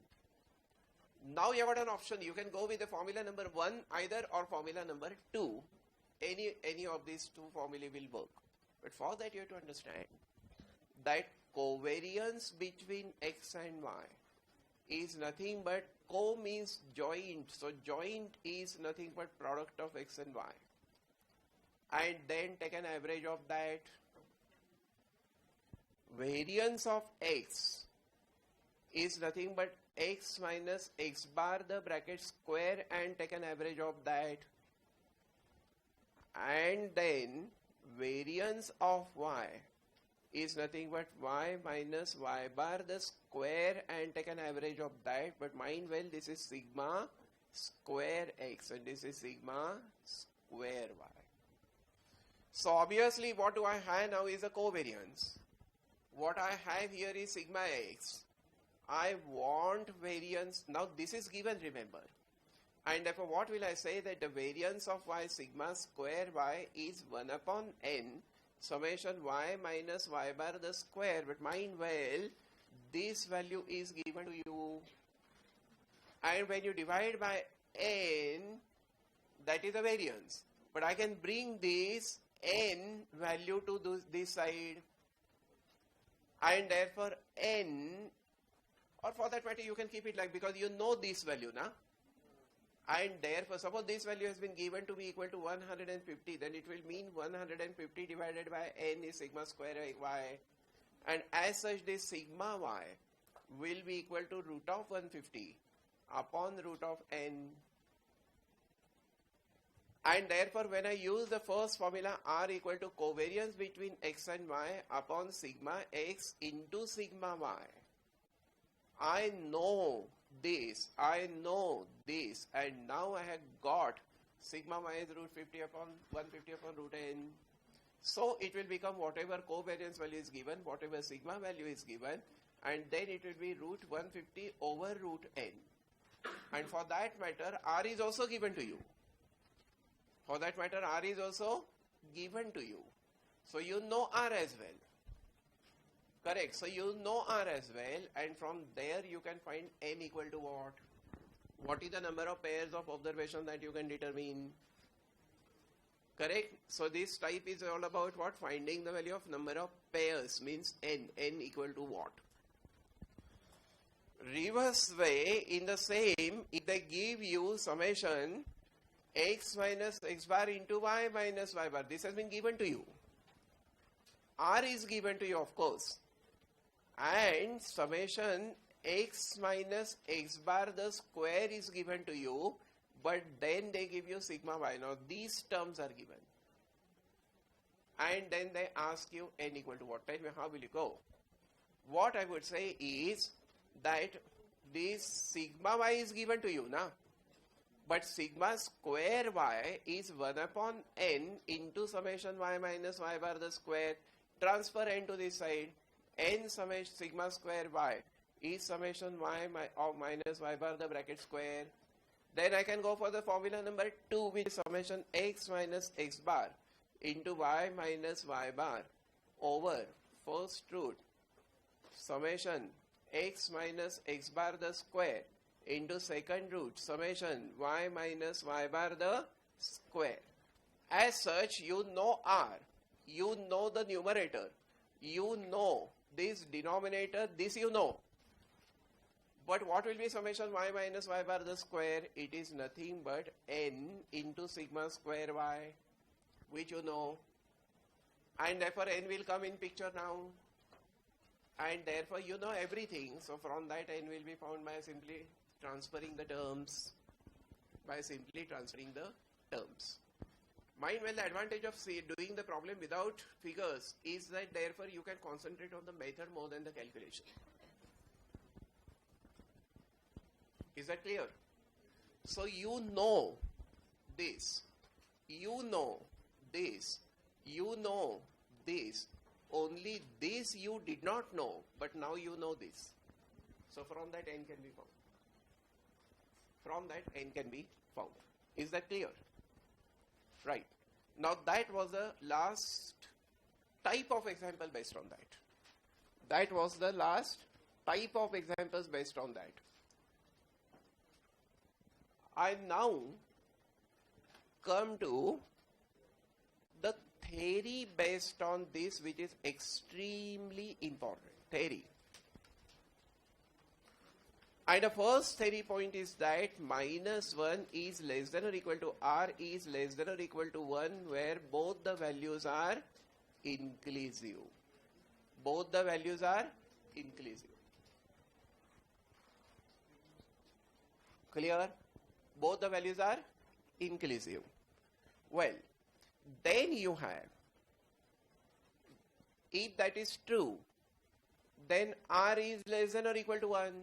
Now you have got an option. You can go with the formula number 1 either or formula number 2. Any of these two formulae will work. But for that you have to understand that covariance between x and y is nothing but co means joint. So joint is nothing but product of x and y. And then take an average of that. Variance of x is nothing but x minus x bar the bracket square and take an average of that. And then variance of y is nothing but y minus y bar the square and take an average of that. But mind well, this is sigma square x and this is sigma square y. So obviously what do I have now is a covariance. What I have here is sigma x. I want variance. Now this is given, remember. And therefore what will I say? That the variance of y sigma square y is 1 upon n summation y minus y bar the square. But mind well, this value is given to you. And when you divide by n, that is the variance. But I can bring this n value to this side. And therefore n, or for that matter you can keep it like, because you know this value now. And therefore, suppose this value has been given to be equal to 150, then it will mean 150 divided by n is sigma square y. And as such, this sigma y will be equal to root of 150 upon root of n. And therefore, when I use the first formula, R equal to covariance between x and y upon sigma x into sigma y, I know this, and now I have got sigma y is root 50 upon 150 upon root n. So it will become whatever covariance value is given, whatever sigma value is given, and then it will be root 150 over root n. And for that matter, R is also given to you. For that matter, R is also given to you. So you know R as well. Correct. So you know R as well, and from there you can find n equal to what? What is the number of pairs of observation that you can determine? Correct. So this type is all about what? Finding the value of number of pairs, means n. N equal to what? Reverse way, in the same, if they give you summation x minus x bar into y minus y bar, this has been given to you. R is given to you, of course. And summation x minus x bar the square is given to you, but then they give you sigma y. Now these terms are given. And then they ask you n equal to what? Tell me, how will you go? What I would say is that this sigma y is given to you now. But sigma square y is 1 upon n into summation y minus y bar the square. Transfer n to this side. N summation sigma square y is summation y minus y bar the bracket square. Then I can go for the formula number 2, which is summation x minus x bar into y minus y bar over first root summation x minus x bar the square into second root summation y minus y bar the square. As such, you know R, you know the numerator, you know this denominator, this you know. But what will be summation y minus y bar the square? It is nothing but n into sigma square y, which you know. And therefore n will come in picture now. And therefore you know everything. So from that n will be found by simply transferring the terms. Mind well, the advantage of doing the problem without figures is that therefore you can concentrate on the method more than the calculation. Is that clear? So you know this, you know this, you know this. Only this you did not know, but now you know this. So from that n can be found. From that n can be found. Is that clear? Right. Now that was the last type of example based on that. That was the last type of examples based on that. I now come to the theory based on this, which is extremely important. Theory. And the first theory point is that minus 1 is less than or equal to R is less than or equal to 1 where both the values are inclusive. Both the values are inclusive. Clear? Both the values are inclusive. Well, then you have, if that is true, then R is less than or equal to 1.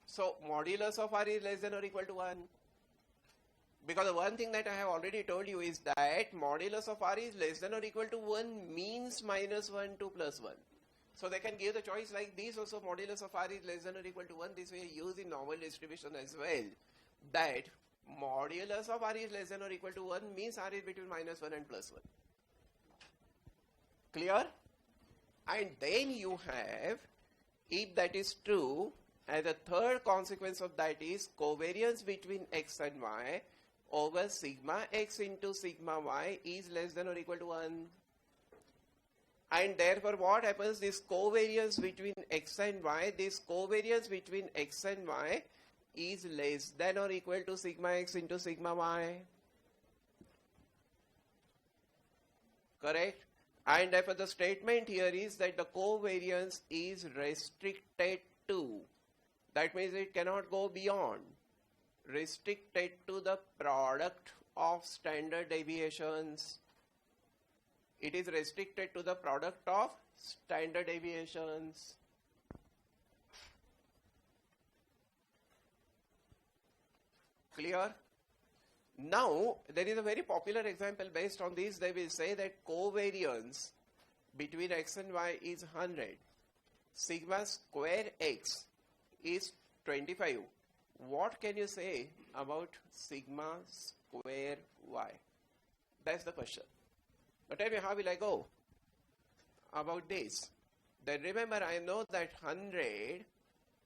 So modulus of R is less than or equal to 1. Because the one thing that I have already told you is that modulus of R is less than or equal to 1 means minus 1 to plus 1. So they can give the choice like this also, modulus of R is less than or equal to 1. This way used in normal distribution as well. That modulus of R is less than or equal to 1 means R is between minus 1 and plus 1. Clear? And then you have, if that is true, and the third consequence of that is covariance between x and y over sigma x into sigma y is less than or equal to 1. And therefore what happens, this covariance between x and y, is less than or equal to sigma x into sigma y. Correct? And therefore the statement here is that the covariance is restricted to. That means it cannot go beyond. Restricted to the product of standard deviations. It is restricted to the product of standard deviations. Clear? Now, there is a very popular example based on this. They will say that covariance between x and y is 100. Sigma square x is 25. What can you say about sigma square y? That's the question. Now tell me, how will I go about this? Then remember, I know that 100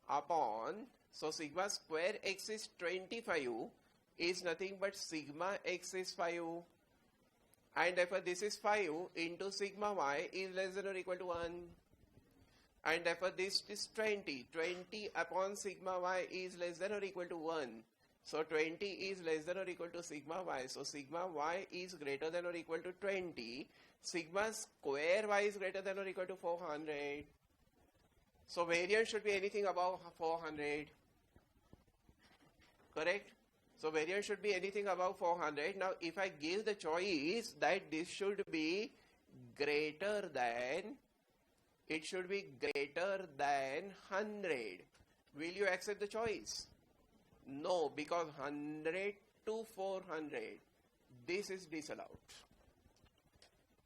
upon, so sigma square x is 25 is nothing but sigma x is 5, and therefore this is 5 into sigma y is less than or equal to 1, and therefore this is 20 upon sigma y is less than or equal to 1, so 20 is less than or equal to sigma y, so sigma y is greater than or equal to 20, sigma square y is greater than or equal to 400, so variance should be anything above 400, correct? So variance should be anything above 400. Now if I give the choice that this should be greater than, it should be greater than 100, will you accept the choice? No, because 100 to 400, this is disallowed.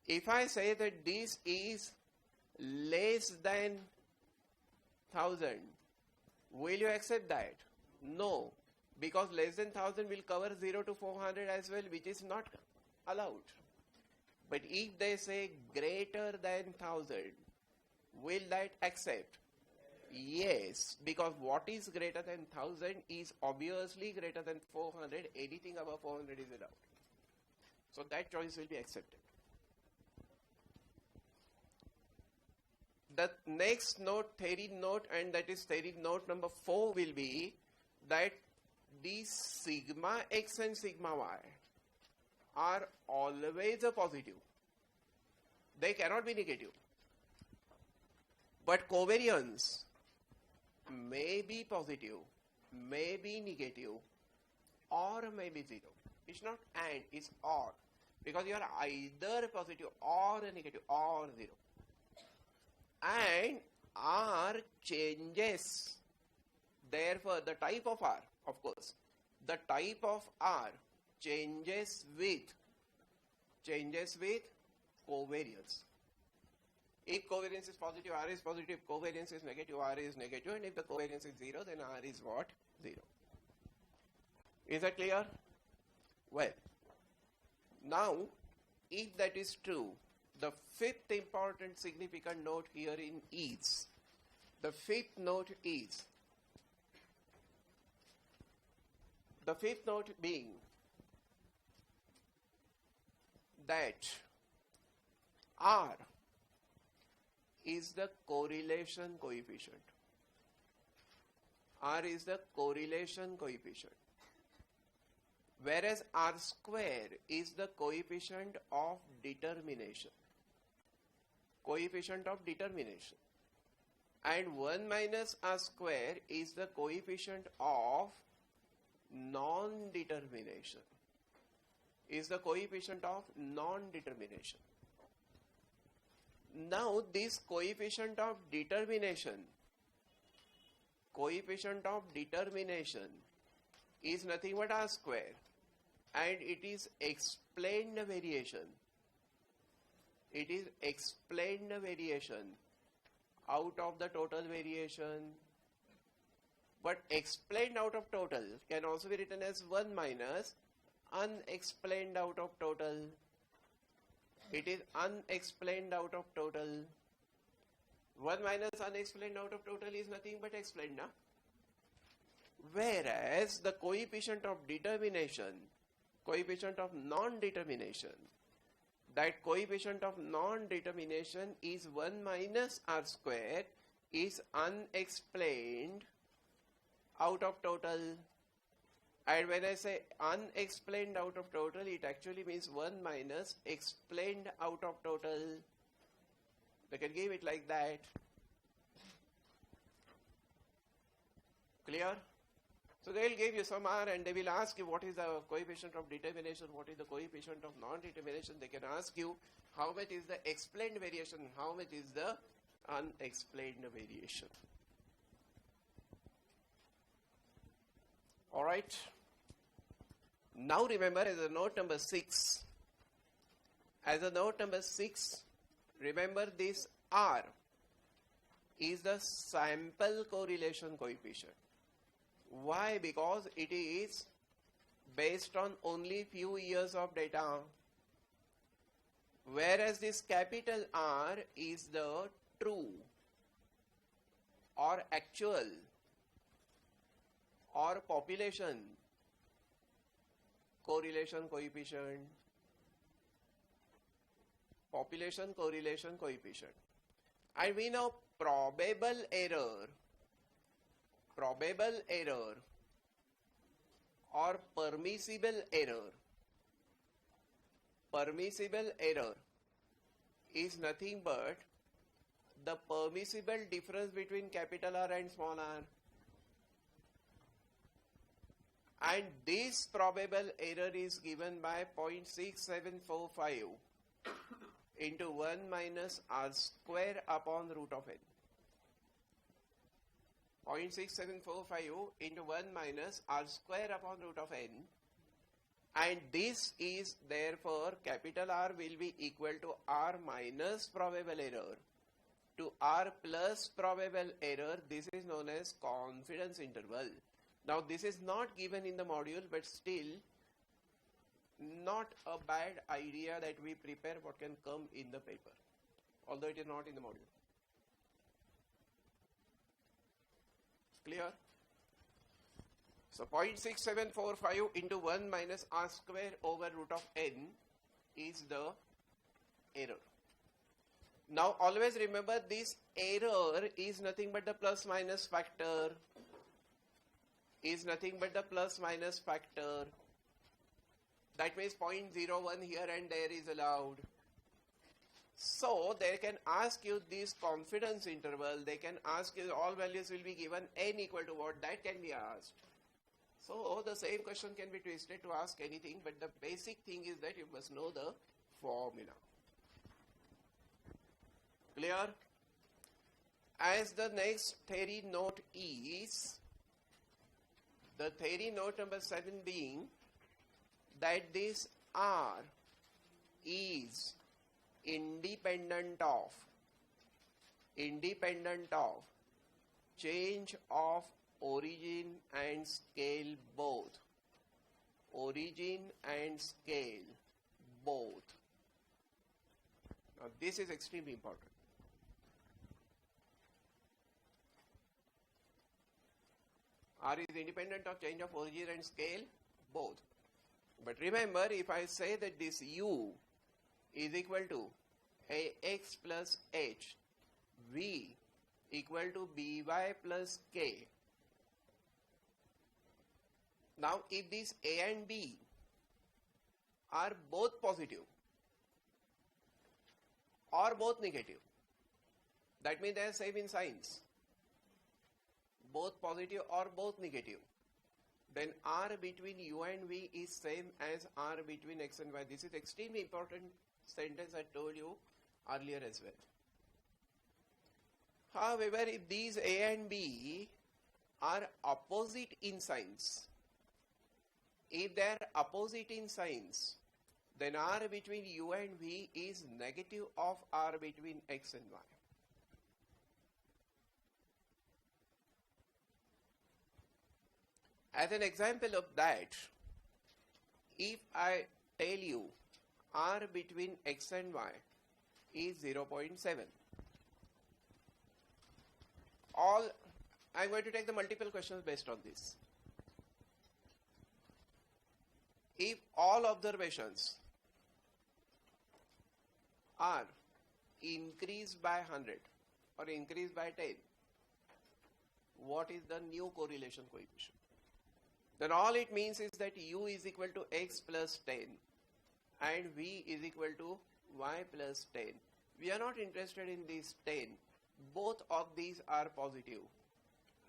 If I say that this is less than 1000, will you accept that? No, because less than 1000 will cover 0 to 400 as well, which is not allowed. But if they say greater than 1000, will that accept? Yes, because what is greater than 1000 is obviously greater than 400. Anything above 400 is allowed. So that choice will be accepted. The next note, theory note, and that is theory note number 4 will be that the sigma x and sigma y are always a positive. They cannot be negative. But covariance may be positive, may be negative, or may be 0. It's not and, it's or. Because you are either positive or negative or 0. And R changes. Therefore, the type of R, of course, the type of R changes with covariance. If covariance is positive, R is positive. If covariance is negative, R is negative. And if the covariance is 0, then R is what? 0. Is that clear? Well, now, if that is true, the fifth important significant note herein is, the fifth note being that R is the correlation coefficient. R is the correlation coefficient. Whereas R square is the coefficient of determination. Coefficient of determination. And 1 minus R square is the coefficient of non-determination. Is the coefficient of non-determination. Now this coefficient of determination is nothing but R square, and it is explained variation. It is explained variation out of the total variation. But explained out of total can also be written as 1 minus unexplained out of total. It is unexplained out of total. 1 minus unexplained out of total is nothing but explained, na? Whereas the coefficient of determination, coefficient of non-determination, that coefficient of non-determination is 1 minus R square is unexplained out of total. And when I say unexplained out of total, it actually means 1 minus explained out of total. They can give it like that. Clear? So they will give you some R and they will ask you what is the coefficient of determination, what is the coefficient of non-determination. They can ask you how much is the explained variation, how much is the unexplained variation. Alright. Now remember, as a note number 6, remember this R is the sample correlation coefficient. Why? Because it is based on only few years of data, whereas this capital R is the true or actual or population correlation coefficient. Population correlation coefficient. And we know probable error or permissible error is nothing but the permissible difference between capital R and small r. And this probable error is given by 0.6745 into 1 minus r square upon root of n. 0.6745 into 1 minus r square upon root of n, and this is therefore capital R will be equal to R minus probable error to R plus probable error. This is known as confidence interval. Now this is not given in the module, but still not a bad idea that we prepare what can come in the paper, although it is not in the module. Clear? So 0.6745 into 1 minus r square over root of n is the error. Now always remember, this error is nothing but the plus minus factor. That means 0.01 here and there is allowed. So they can ask you this confidence interval, they can ask you all values will be given, n equal to what, that can be asked. So the same question can be twisted to ask anything, but the basic thing is that you must know the formula. Clear? As the next theory note is, the theory note number 7 being that this R is independent of change of origin and scale both. Now this is extremely important. R is independent of change of origin and scale both. But remember, if I say that this U is equal to AX plus H, V equal to BY plus K. Now if these A and B are both positive or both negative, that means they are same in signs, both positive or both negative, then R between U and V is same as R between X and Y. This is extremely important sentence I told you earlier as well. However, if these A and B are opposite in signs, then R between U and V is negative of R between X and Y. As an example of that, if I tell you R between X and Y is 0.7, I'm going to take the multiple questions based on this. If all observations are increased by 100 or increased by 10, what is the new correlation coefficient? Then all it means is that U is equal to X plus 10 and V is equal to Y plus 10. We are not interested in these 10. Both of these are positive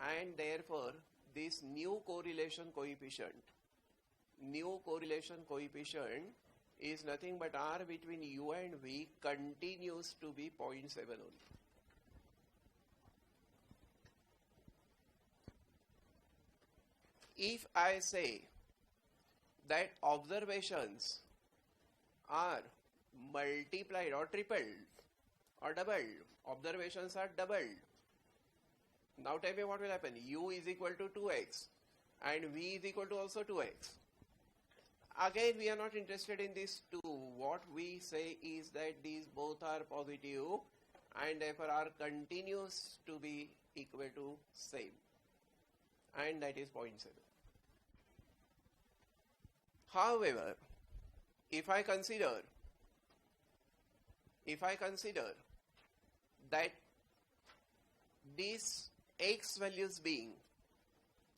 and therefore this new correlation coefficient is nothing but R between U and V continues to be 0.7 only. If I say that observations are multiplied or tripled or doubled, observations are doubled. Now tell me what will happen. U is equal to 2x and V is equal to also 2x. Again, we are not interested in these two. What we say is that these both are positive and therefore are continues to be equal to same, and that is 0.7. However, if I consider that these x values being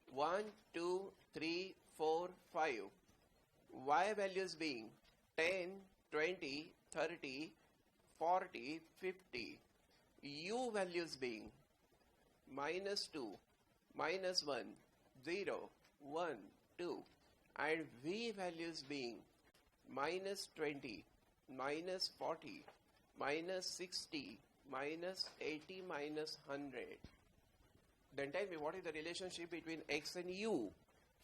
1, 2, 3, 4, 5, y values being 10, 20, 30, 40, 50, u values being -2, -1, 0, 1, 2, and v values being -20, -40, -60, -80, -100, then tell me what is the relationship between x and u.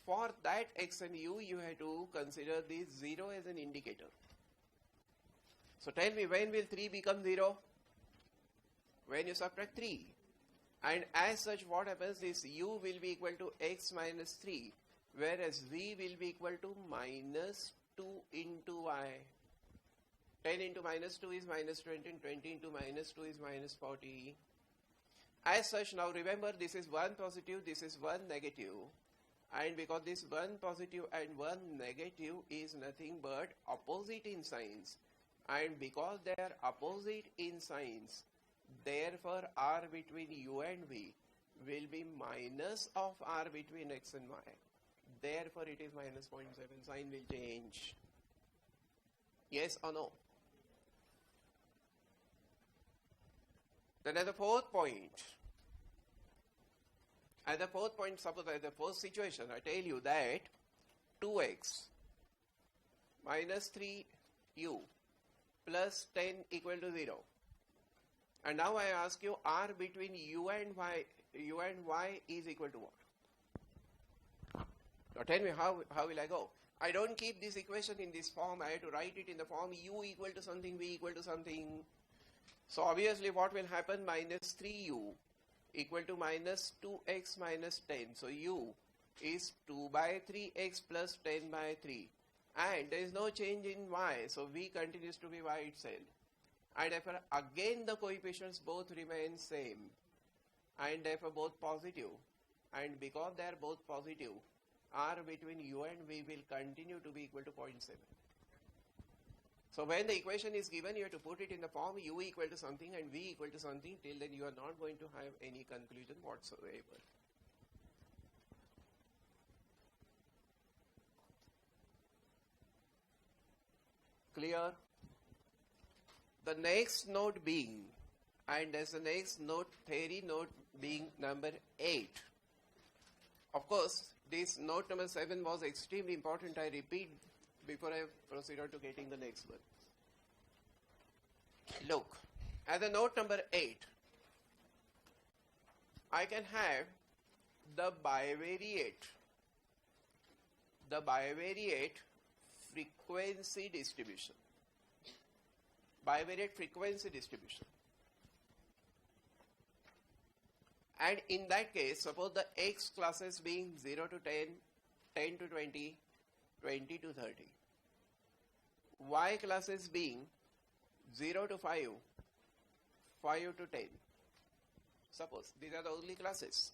For that x and u, you have to consider this 0 as an indicator. So tell me, when will 3 become 0? When you subtract 3. And as such, what happens is u will be equal to x minus 3, whereas v will be equal to -2 into y. 10 into -2 is -20, and 20 into -2 is -40. As such, now remember, this is one positive, this is one negative. And because this one positive and one negative is nothing but opposite in signs, and because they are opposite in signs, therefore R between u and v will be minus of R between x and y. Therefore it is -0.7. Sign will change. Yes or no? Then at the fourth point, suppose at the first situation, I tell you that 2x minus 3u plus 10 equal to 0. And now I ask you, R between u and y is equal to what? Now tell me, how will I go? I don't keep this equation in this form. I have to write it in the form u equal to something, v equal to something. So obviously what will happen? Minus 3u equal to minus 2x minus 10. So u is 2 by 3x plus 10 by 3. And there is no change in y. So v continues to be y itself. And therefore again the coefficients both remain same. And therefore both positive. And because they are both positive, R between u and v will continue to be equal to 0.7. So when the equation is given, you have to put it in the form u equal to something and v equal to something. Till then you are not going to have any conclusion whatsoever. Clear? The next note being, and as the next note, theory note being number 8. Of course, this note number 7 was extremely important. I repeat before I proceed on to getting the next one. Look, at the note number 8, I can have the bivariate frequency distribution. Bivariate frequency distribution. And in that case, suppose the x classes being 0 to 10, 10 to 20, 20 to 30. Y classes being 0 to 5, 5 to 10. Suppose these are the only classes.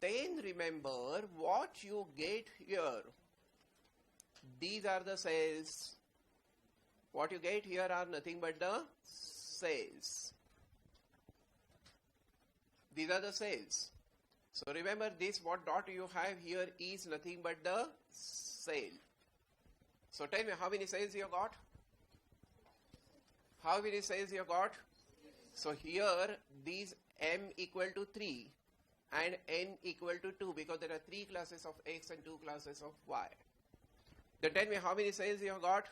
Then remember what you get here. These are the cells. What you get here are nothing but the cells. These are the cells. So remember this, what dot you have here is nothing but the cell. So tell me, how many cells you got? How many cells you got? So here these m equal to 3 and n equal to 2 because there are 3 classes of x and 2 classes of y. Then tell me how many cells you have got?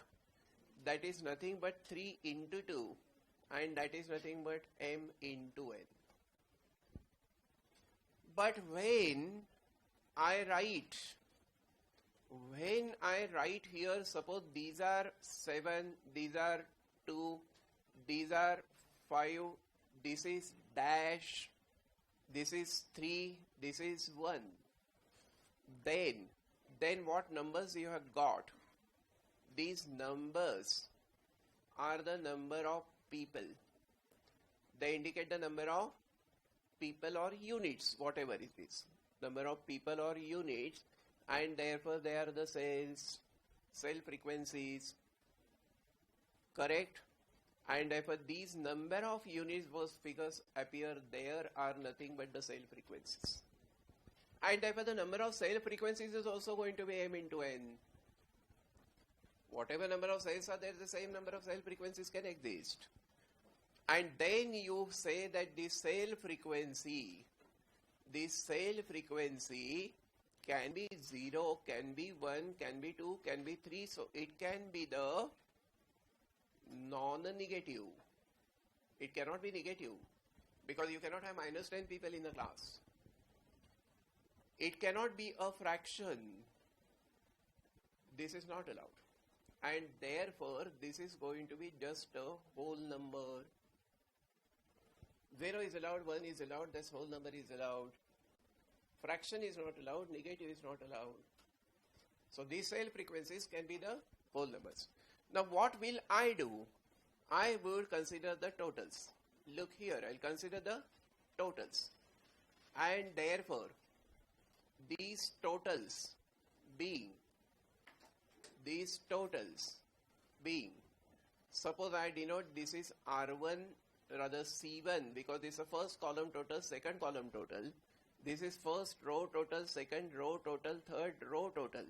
That is nothing but 3 into 2 and that is nothing but m into n. But when I write here, suppose these are 7, these are 2, these are 5, this is dash, this is 3, this is 1. Then what numbers you have got? These numbers are the number of people. They indicate the number of people or units, whatever it is. Number of people or units, and therefore they are the cells, cell frequencies, correct? And therefore these number of units whose figures appear there are nothing but the cell frequencies. And therefore the number of cell frequencies is also going to be m into n. Whatever number of cells are there, the same number of cell frequencies can exist. And then you say that the cell frequency can be 0, can be 1, can be 2, can be 3. So it can be the non-negative. It cannot be negative because you cannot have minus 10 people in a class. It cannot be a fraction. This is not allowed. And therefore this is going to be just a whole number. 0 is allowed, 1 is allowed, this whole number is allowed. Fraction is not allowed, negative is not allowed. So these cell frequencies can be the whole numbers. Now what will I do? I will consider the totals. Look here, I'll consider the totals. And therefore, these totals being, suppose I denote this is R1, rather C1 because this is the first column total, second column total. This is first row total, second row total, third row total.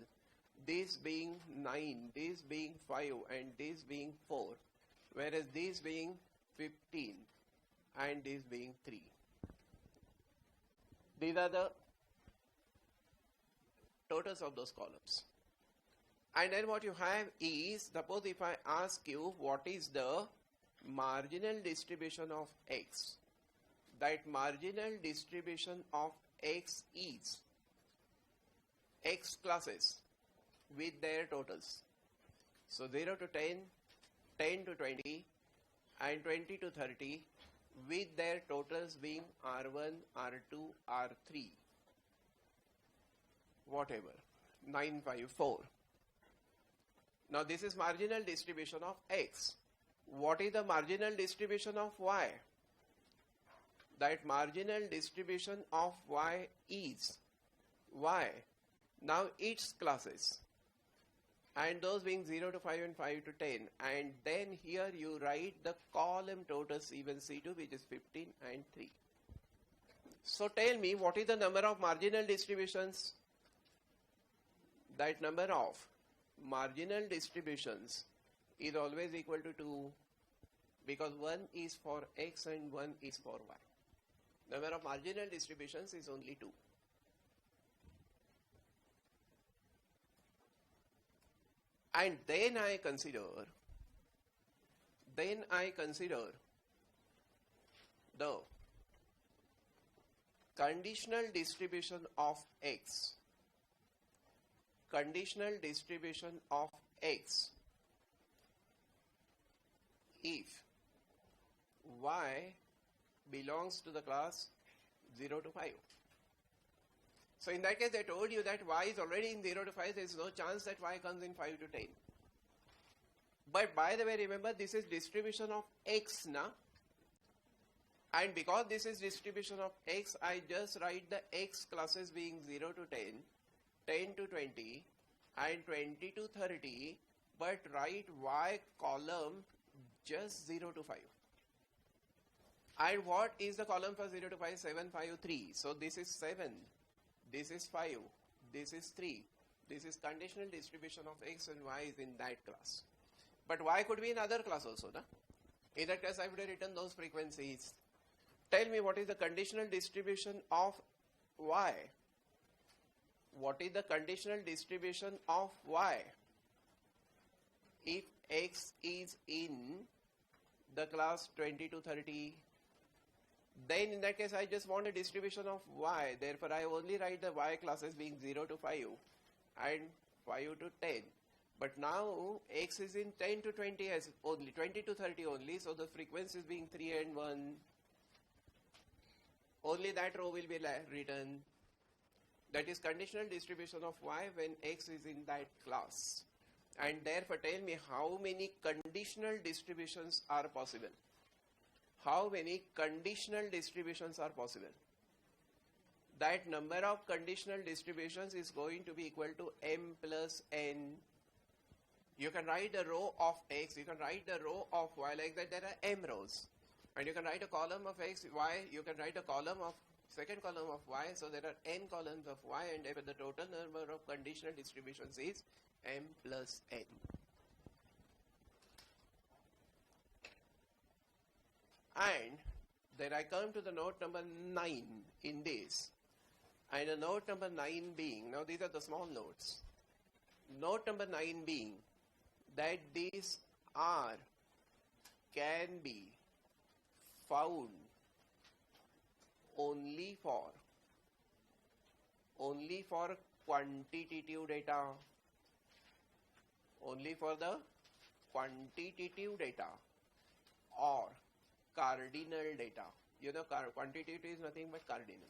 This being 9, this being 5 and this being 4. Whereas this being 15 and this being 3. These are the totals of those columns. And then what you have is, suppose if I ask you what is the marginal distribution of x, that marginal distribution of x is x classes with their totals. So 0 to 10, 10 to 20 and 20 to 30 with their totals being R1, R2, R3, whatever, 9, 5, 4. Now this is marginal distribution of x. What is the marginal distribution of y? That marginal distribution of y is y. Now its classes. And those being 0 to 5 and 5 to 10. And then here you write the column totals even C2 which is 15 and 3. So tell me what is the number of marginal distributions? That number of marginal distributions is always equal to 2 because 1 is for x and 1 is for y. Number of marginal distributions is only 2. And then I consider the conditional distribution of x. Conditional distribution of x if y belongs to the class 0 to 5. So in that case, I told you that y is already in 0 to 5. There is no chance that y comes in 5 to 10. But by the way, remember this is distribution of x now. And because this is distribution of x, I just write the x classes being 0 to 10, 10 to 20 and 20 to 30. But write y column just 0 to 5. And what is the column for 0 to 5? 7, 5, 3. So this is 7. This is 5, this is 3, this is conditional distribution of x and y is in that class. But y could be in other class also, na? In that case I would have written those frequencies. Tell me what is the conditional distribution of y. What is the conditional distribution of y? If x is in the class 20 to 30, then in that case I just want a distribution of y. Therefore, I only write the y classes being 0 to 5 and 5 to 10. But now x is in 10 to 20 as only, 20 to 30 only, so the frequencies being 3 and 1. Only that row will be written. That is conditional distribution of y when x is in that class. And therefore tell me how many conditional distributions are possible. How many conditional distributions are possible? That number of conditional distributions is going to be equal to m plus n. You can write the row of x, you can write the row of y like that. There are m rows. And you can write a column of x, y, you can write a column of second column of y. So there are n columns of y, and therefore the total number of conditional distributions is m plus n. And then I come to the note number 9 in this. And the note number 9 being, now these are the small notes. Note number 9 being that these R can be found only for quantitative data, only for the quantitative data or cardinal data. You know, quantitative is nothing but cardinal.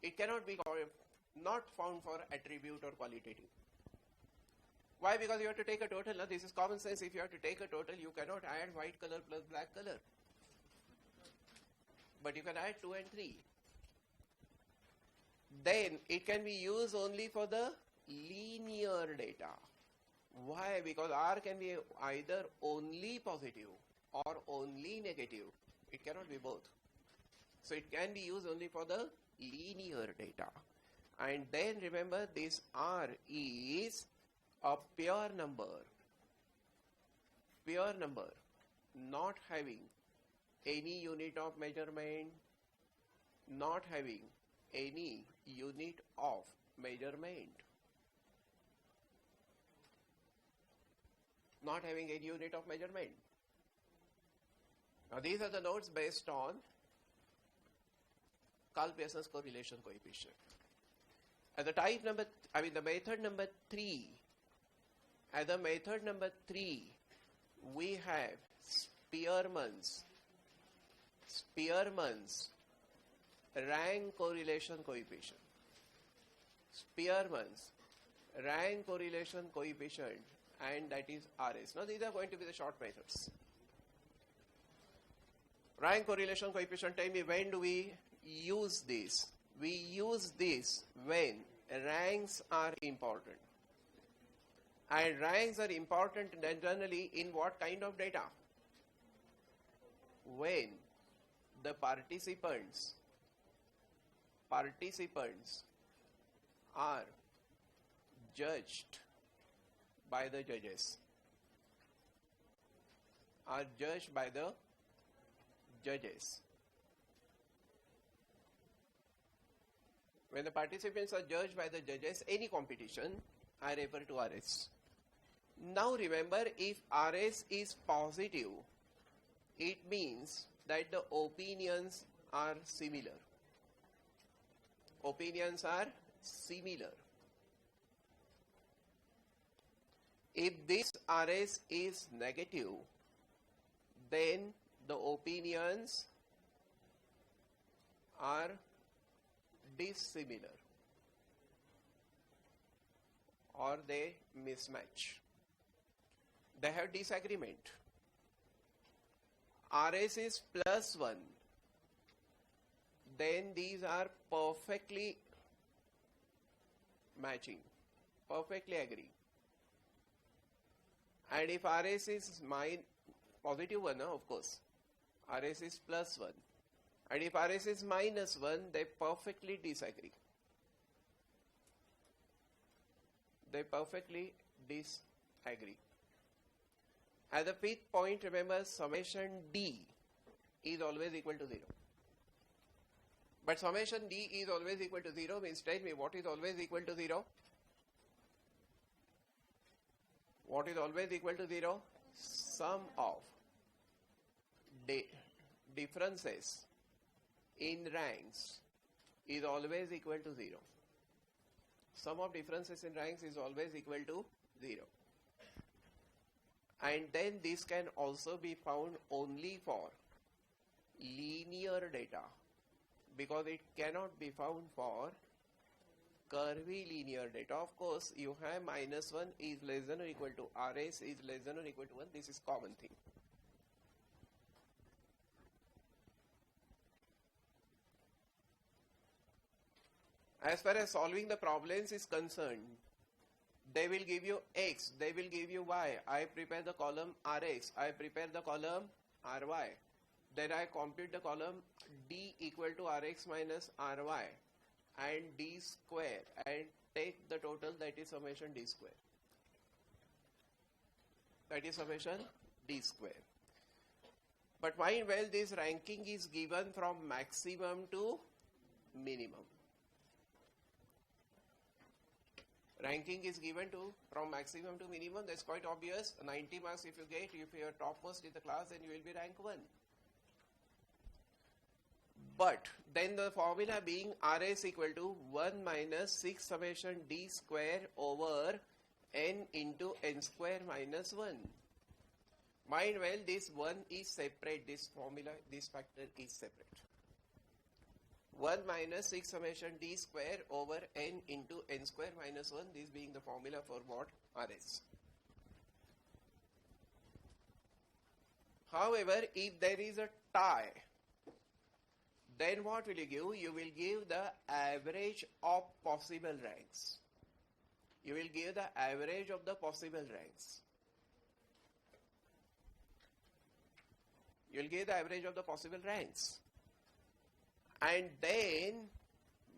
It cannot be not found for attribute or qualitative. Why? Because you have to take a total. Now, this is common sense. If you have to take a total, you cannot add white color plus black color. But you can add 2 and 3. Then it can be used only for the linear data. Why? Because R can be either only positive or only negative. It cannot be both. So it can be used only for the linear data. And then remember, this R is a pure number, not having any unit of measurement, not having any unit of measurement, not having any unit of measurement. Now these are the notes based on Pearsons correlation coefficient. At the the method number 3. At the method number 3, we have Pearsons rank correlation coefficient. Pearsons rank correlation coefficient, and that is RS. Now these are going to be the short methods. Rank correlation coefficient, tell me, when do we use this? We use this when ranks are important. And ranks are important generally in what kind of data? When the participants are judged by the judges. When the participants are judged by the judges, any competition, I refer to RS. Now remember, if RS is positive, it means that the opinions are similar. If this RS is negative, then the opinions are dissimilar or they mismatch. They have disagreement. RS is +1, then these are perfectly matching, perfectly agree. And if RS is positive 1, of course, RS is +1. And if RS is -1, they perfectly disagree. At the 5th point, remember, summation D is always equal to 0. But summation D is always equal to 0 means tell me what is always equal to 0? What is always equal to 0? Sum of differences in ranks is always equal to 0. Sum of differences in ranks is always equal to 0. And then this can also be found only for linear data, because it cannot be found for curvy linear data. Of course, you have -1 is less than or equal to RS is less than or equal to 1. This is common thing. As far as solving the problems is concerned, they will give you X, they will give you Y. I prepare the column Rx, I prepare the column Ry. Then I compute the column D equal to Rx minus Ry and D square and take the total, that is summation D square. That is summation D square. But mind well, this ranking is given from maximum to minimum. Ranking is given to from maximum to minimum. That's quite obvious. 90 marks if you get, if you are topmost in the class, then you will be rank 1. But then the formula being Rs equal to 1 minus 6 summation D square over n into n square minus 1. Mind well, this 1 is separate. This formula, this factor is separate. 1 minus 6 summation D square over n into n square minus 1, this being the formula for what? Rs. However, if there is a tie, then what will you give? You will give the average of possible ranks. You will give the average of the possible ranks. You will give the average of the possible ranks. And then,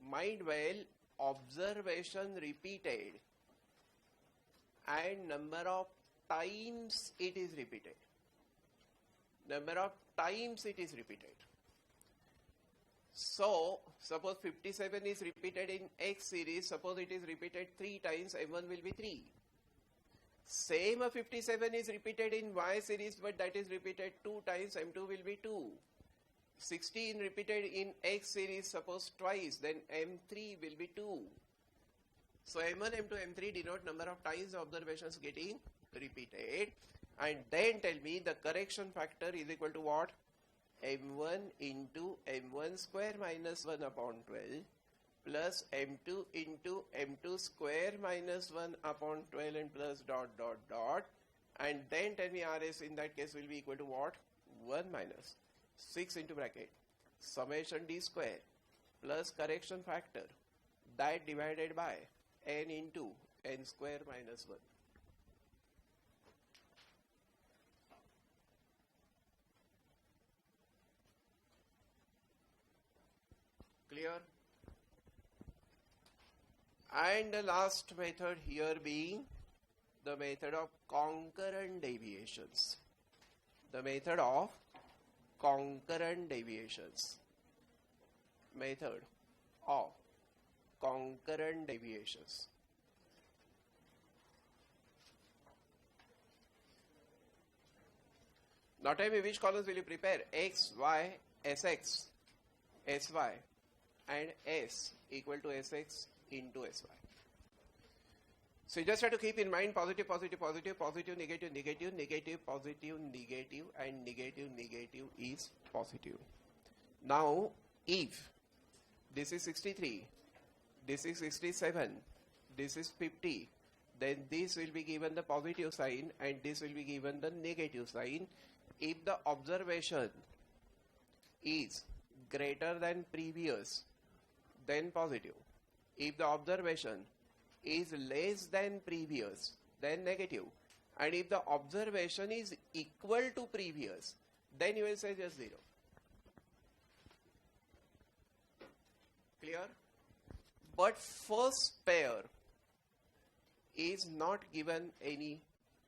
mind well, observation repeated and number of times it is repeated. Number of times it is repeated. So, suppose 57 is repeated in X series, suppose it is repeated 3 times, M1 will be 3. Same 57 is repeated in Y series, but that is repeated 2 times, M2 will be 2. 16 repeated in X series, suppose twice, then M3 will be 2. So M1, M2, M3 denote number of times observations getting repeated. And then tell me the correction factor is equal to what? M1 into M1 square minus 1 upon 12 plus M2 into M2 square minus 1 upon 12 and plus dot dot dot. And then tell me Rs in that case will be equal to what? 1 minus 6 into bracket summation D square plus correction factor that divided by n into n square minus 1. Clear? And the last method here being the method of concurrent deviations. The method of concurrent deviations. Method of concurrent deviations. Now tell me which columns will you prepare? X, Y, Sx, Sy and S equal to Sx into Sy. So you just have to keep in mind positive, positive, positive, positive, negative, negative, negative, positive, negative, and negative, negative is positive. Now, if this is 63, this is 67, this is 50, then this will be given the positive sign and this will be given the negative sign. If the observation is greater than previous, then positive. If the observation is less than previous, then negative. And if the observation is equal to previous, then you will say just 0. Clear? But first pair is not given any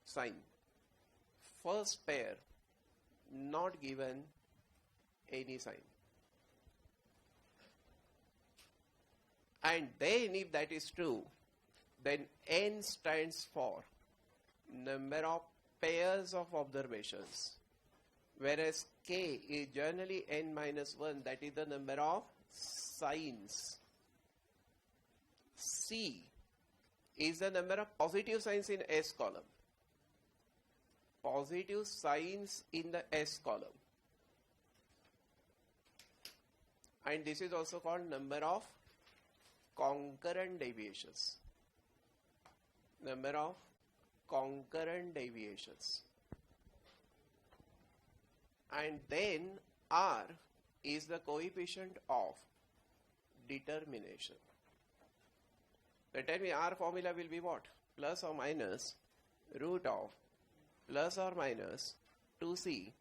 sign. First pair not given any sign. And then if that is true, then N stands for number of pairs of observations, whereas K is generally N minus 1, that is the number of signs. C is the number of positive signs in S column. Positive signs in the S column. And this is also called number of concurrent deviations. Number of concurrent deviations. And then R is the coefficient of determination. So tell me, R formula will be what? Plus or minus root of plus or minus 2c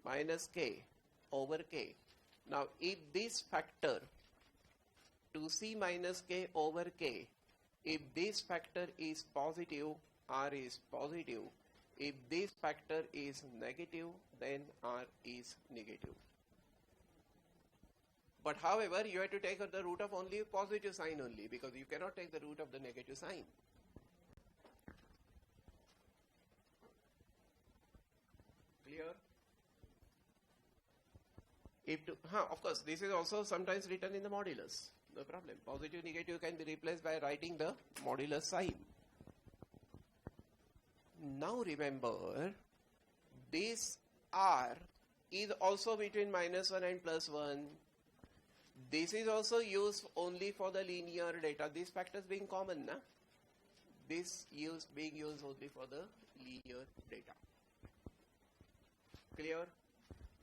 minus k over k. Now if this factor 2c minus k over k, if this factor is positive, R is positive. If this factor is negative, then R is negative. But however, you have to take the root of only positive sign only, because you cannot take the root of the negative sign. Clear? Of course, this is also sometimes written in the modulus. No problem. Positive, negative can be replaced by writing the modulus sign. Now remember, this R is also between minus 1 and plus 1. This is also used only for the linear data. These factors being common, na? This being used only for the linear data. Clear?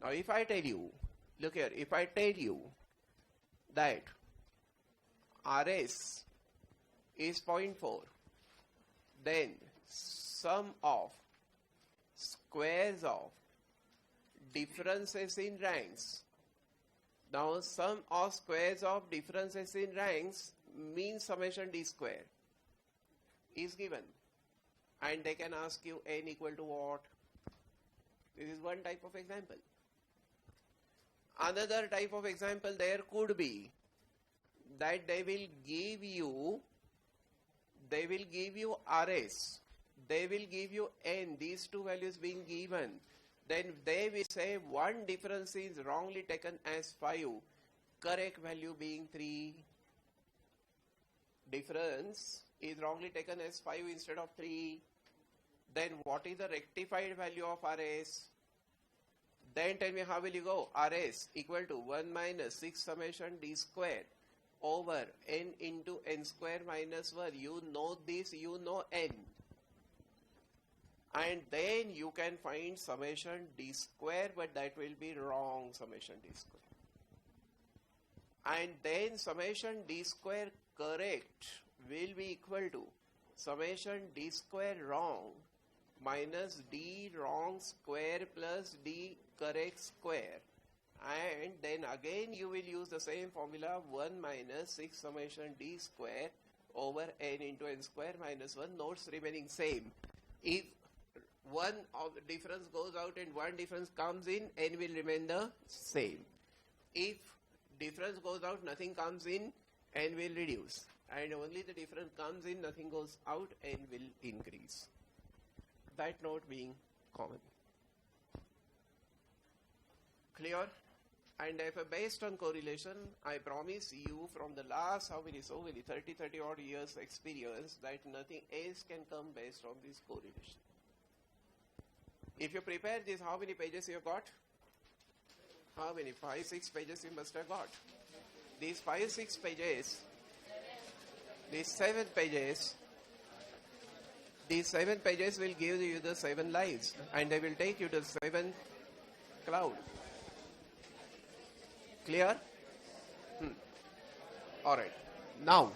Now if I tell you, look here, if I tell you that RS is 0.4, then sum of squares of differences in ranks. Now sum of squares of differences in ranks means summation d square is given, and they can ask you n equal to what? This is one type of example. Another type of example there could be that they will give you RS, they will give you n, these two values being given. Then they will say one difference is wrongly taken as 5, correct value being 3. Difference is wrongly taken as 5 instead of 3. Then what is the rectified value of RS? Then tell me, how will you go? RS equal to 1 minus 6 summation d square over n into n square minus 1. You know this, you know n. And then you can find summation d square, but that will be wrong summation d square. And then summation d square correct will be equal to summation d square wrong minus d wrong square plus d correct square. And then again you will use the same formula, 1 minus 6 summation d square over n into n square minus 1, notes remaining same. If one of the difference goes out and one difference comes in, n will remain the same. If difference goes out, nothing comes in, n will reduce. And only the difference comes in, nothing goes out, n will increase. That note being common. Clear? And if based on correlation, I promise you from the last 30 odd years experience, that nothing else can come based on this correlation. If you prepare this, how many pages you got? How many? 5, 6 pages you must have got. These 5, 6 pages, these 7 pages, these 7 pages will give you the 7 lives, and they will take you to the 7th cloud. Clear? Alright. Now,